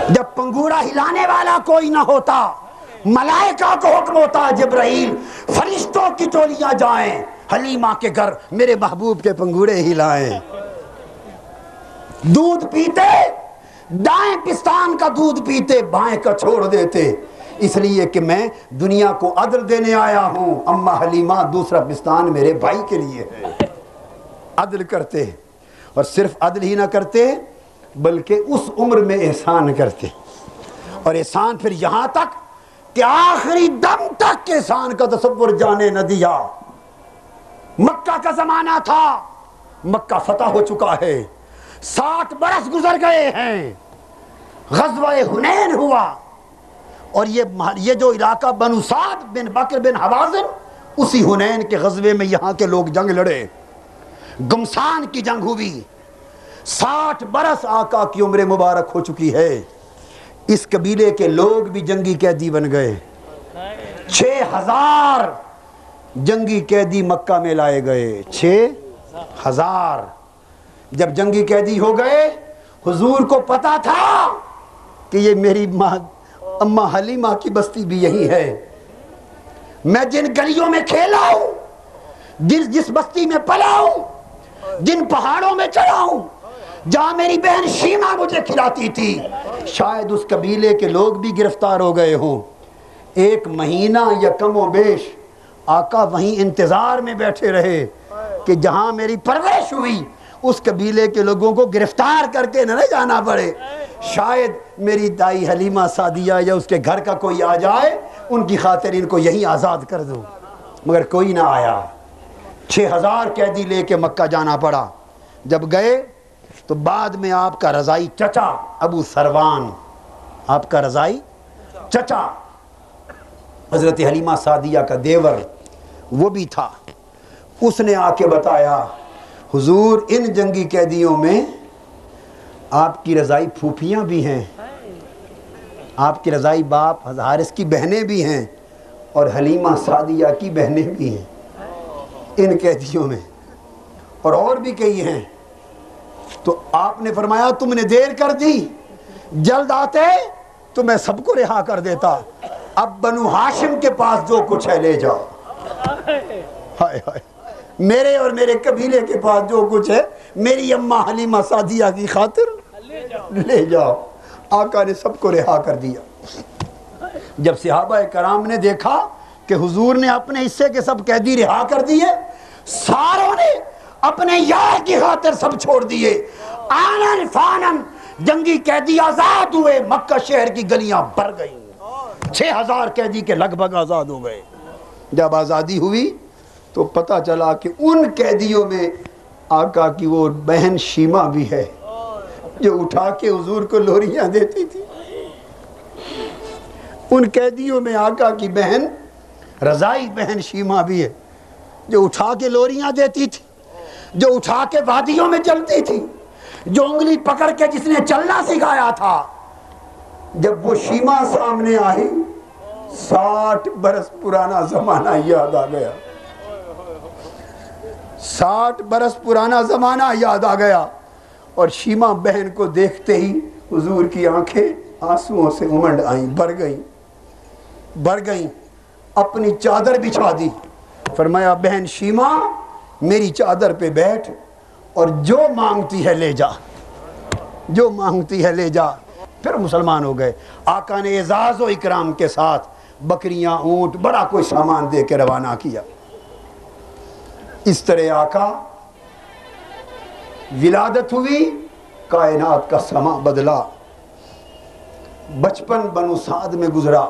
جب پنگوڑا ہلانے والا کوئی نہ ہوتا ملائکہ کو حکم ہوتا جبرائیل فرشتوں کی ٹولیاں جائیں حلیمہ کے گھر میرے محبوب کے پنگوڑے ہلائیں. دودھ پیتے دائیں پستان کا دودھ پیتے بائیں کا چھوڑ دیتے, اس لیے کہ میں دنیا کو عدل دینے آیا ہوں. اماں حلیمہ دوسرا پستان میرے بھائی کے لیے ہے. عدل کرتے, اور صرف عدل ہی نہ کرتے بلکہ اس عمر میں احسان کرتے, اور احسان پھر یہاں تک کہ آخری دم تک احسان کا تصور جانے نہ دیا. مکہ کا زمانہ تھا, مکہ فتح ہو چکا ہے, 7 برس گزر گئے ہیں, غزوہ حنین ہوا, اور یہ جو علاقہ بنو سعد بن بکر بن حوازن اسی حنین کے غزوے میں یہاں کے لوگ جنگ لڑے, گمسان کی جنگ ہوئی. 60 برس آقا کی عمر مبارک ہو چکی ہے. اس قبیلے کے لوگ بھی جنگی قیدی بن گئے. 6000 جنگی قیدی مکہ میں لائے گئے. 6000 جب جنگی قیدی ہو گئے, حضور کو پتا تھا کہ یہ میری اماں حلیمہ کی بستی بھی یہی ہے. میں جن گلیوں میں کھیلا ہوں, جس بستی میں پلا ہوں, جن پہاڑوں میں چڑھا ہوں, جہاں میری بہن شیمہ مجھے کھلاتی تھی, شاید اس قبیلے کے لوگ بھی گرفتار ہو گئے ہوں. 1 مہینہ یا کم و بیش آقا وہیں انتظار میں بیٹھے رہے کہ جہاں میری پرورش ہوئی اس قبیلے کے لوگوں کو گرفتار کر کے نہ جانا پڑے. شاید میری دائی حلیمہ سعدیہ یا اس کے گھر کا کوئی آ جائے, ان کی خاطر ان کو یہیں آزاد کر دو. مگر کوئی نہ آیا. 6000 قیدی لے کے مکہ جانا پڑا. جب گئے تو بعد میں آپ کا رضائی چچا ابو سروان, آپ کا رضائی چچا حضرت حلیمہ سعدیہ کا دیور وہ بھی تھا. اس نے آ کے بتایا حضور ان جنگی قیدیوں میں آپ کی رضائی پھوپھیاں بھی ہیں, آپ کی رضائی باپ حارث کی بہنیں بھی ہیں, اور حلیمہ سعدیہ کی بہنیں بھی ہیں ان قیدیوں میں, اور بھی کئی ہیں. تو آپ نے فرمایا تم نے دیر کر دی, جلد آتے تو میں سب کو رہا کر دیتا. اب بنو ہاشم کے پاس جو کچھ ہے لے جاؤ. ہائے ہائے, میرے اور میرے قبیلے کے پاس جو کچھ ہے میری اماں حلیمہ سعدیہ کی خاطر لے جاؤ. آقا نے سب کو رہا کر دیا. جب صحابہ کرام نے دیکھا کہ حضور نے اپنے حصے کے سب قیدی رہا کر دیے, ساروں نے اپنے یار کی خاطر سب چھوڑ دیے. آنن فانن جنگی قیدی آزاد ہوئے، مکہ شہر کی گلیاں بھر گئیں، 6000 قیدی کے لگ بھگ آزاد ہو گئے۔ جب آزادی ہوئی تو پتہ چلا کہ ان قیدیوں میں آقا کی وہ بہن شیمہ بھی ہے جو اٹھا کے حضور کو لوریاں دیتی تھی۔ ان قیدیوں میں آقا کی بہن رضائی بہن شیمہ بھی ہے جو اٹھا کے لوریاں دیتی تھی، جو اٹھا کے وادیوں میں چلتی تھی، جو انگلی پکڑ کے جس نے چلنا سکھایا تھا۔ جب وہ شیمہ سامنے آئی 60 برس پرانا زمانہ یاد آ گیا، 60 برس پرانا زمانہ یاد آ گیا، اور شیمہ بہن کو دیکھتے ہی حضور کی آنکھیں آنسوؤں سے امنڈ آئیں، بھر گئیں، اپنی چادر بچھا دی، فرمایا بہن شیمہ میری چادر پہ بیٹھ اور جو مانگتی ہے لے جا، جو مانگتی ہے لے جا۔ پھر مسلمان ہو گئے۔ آقا نے اعزاز و اکرام کے ساتھ بکریاں، اونٹ، بڑا کوئی سامان دے کے روانہ کیا۔ اس طرح آقا ولادت ہوئی، کائنات کا سما بدلا، بچپن بنو سعد میں گزرا،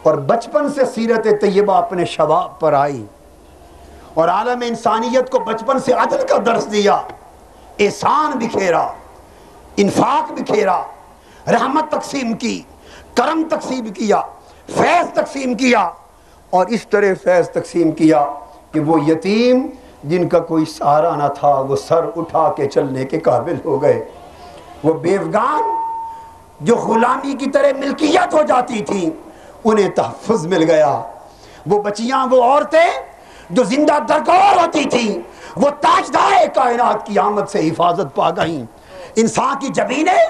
اور بچپن سے سیرت طیبہ اپنے شباب پر آئی، اور عالم انسانیت کو بچپن سے عدل کا درس دیا، احسان بکھیرا، انفاق بکھیرا، رحمت تقسیم کی، کرم تقسیم کیا، فیض تقسیم کیا، اور اس طرح فیض تقسیم کیا کہ وہ یتیم جن کا کوئی سہارا نہ تھا وہ سر اٹھا کے چلنے کے قابل ہو گئے، وہ بیوگان جو غلامی کی طرح ملکیت ہو جاتی تھیں انہیں تحفظ مل گیا، وہ بچیاں، وہ عورتیں جو زندہ درگور ہوتی تھیں وہ تاجدار کائنات کی آمد سے حفاظت پا گئیں، انسان کی جبینیں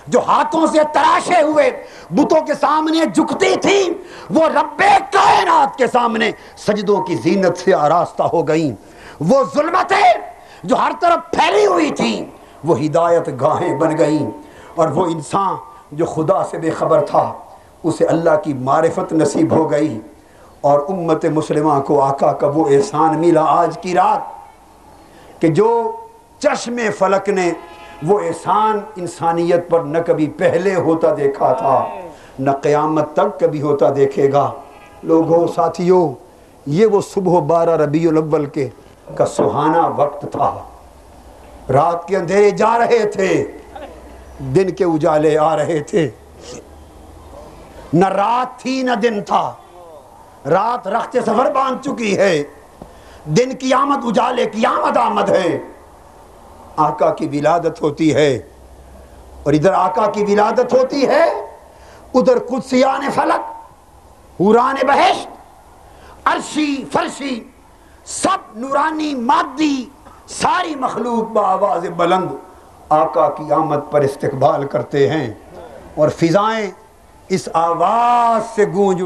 جو ہاتھوں سے تراشے ہوئے بتوں کے سامنے جھکتی تھیں وہ رب کائنات کے سامنے سجدوں کی زینت سے آراستہ ہو گئیں، وہ ظلمتیں جو ہر طرف پھیلی ہوئی تھیں وہ ہدایت گاہیں بن گئیں، اور وہ انسان جو خدا سے بے خبر تھا اسے اللہ کی معرفت نصیب ہو گئی، اور امت مسلمہ کو آقا کا وہ احسان ملا آج کی رات کہ جو چشم فلک نے وہ احسان انسانیت پر نہ کبھی پہلے ہوتا دیکھا تھا نہ قیامت تک کبھی ہوتا دیکھے گا۔ لوگوں، ساتھیوں، یہ وہ صبح 12 ربیع الاول کا سہانا وقت تھا۔ رات کے اندھیرے جا رہے تھے، دن کے اجالے آ رہے تھے، نہ رات تھی نہ دن تھا، رات رخت سفر باندھ چکی ہے، دن کی آمد اجالے کی آمد ہے۔ آقا کی ولادت ہوتی ہے، اور ادھر آقا کی ولادت ہوتی ہے، ادھر قدسیان فلک، حوران بہشت، عرشی فرشی، سب نورانی مادی ساری مخلوق بآواز بلند آقا کی آمد پر استقبال کرتے ہیں، اور فضائیں اس آواز سے گونج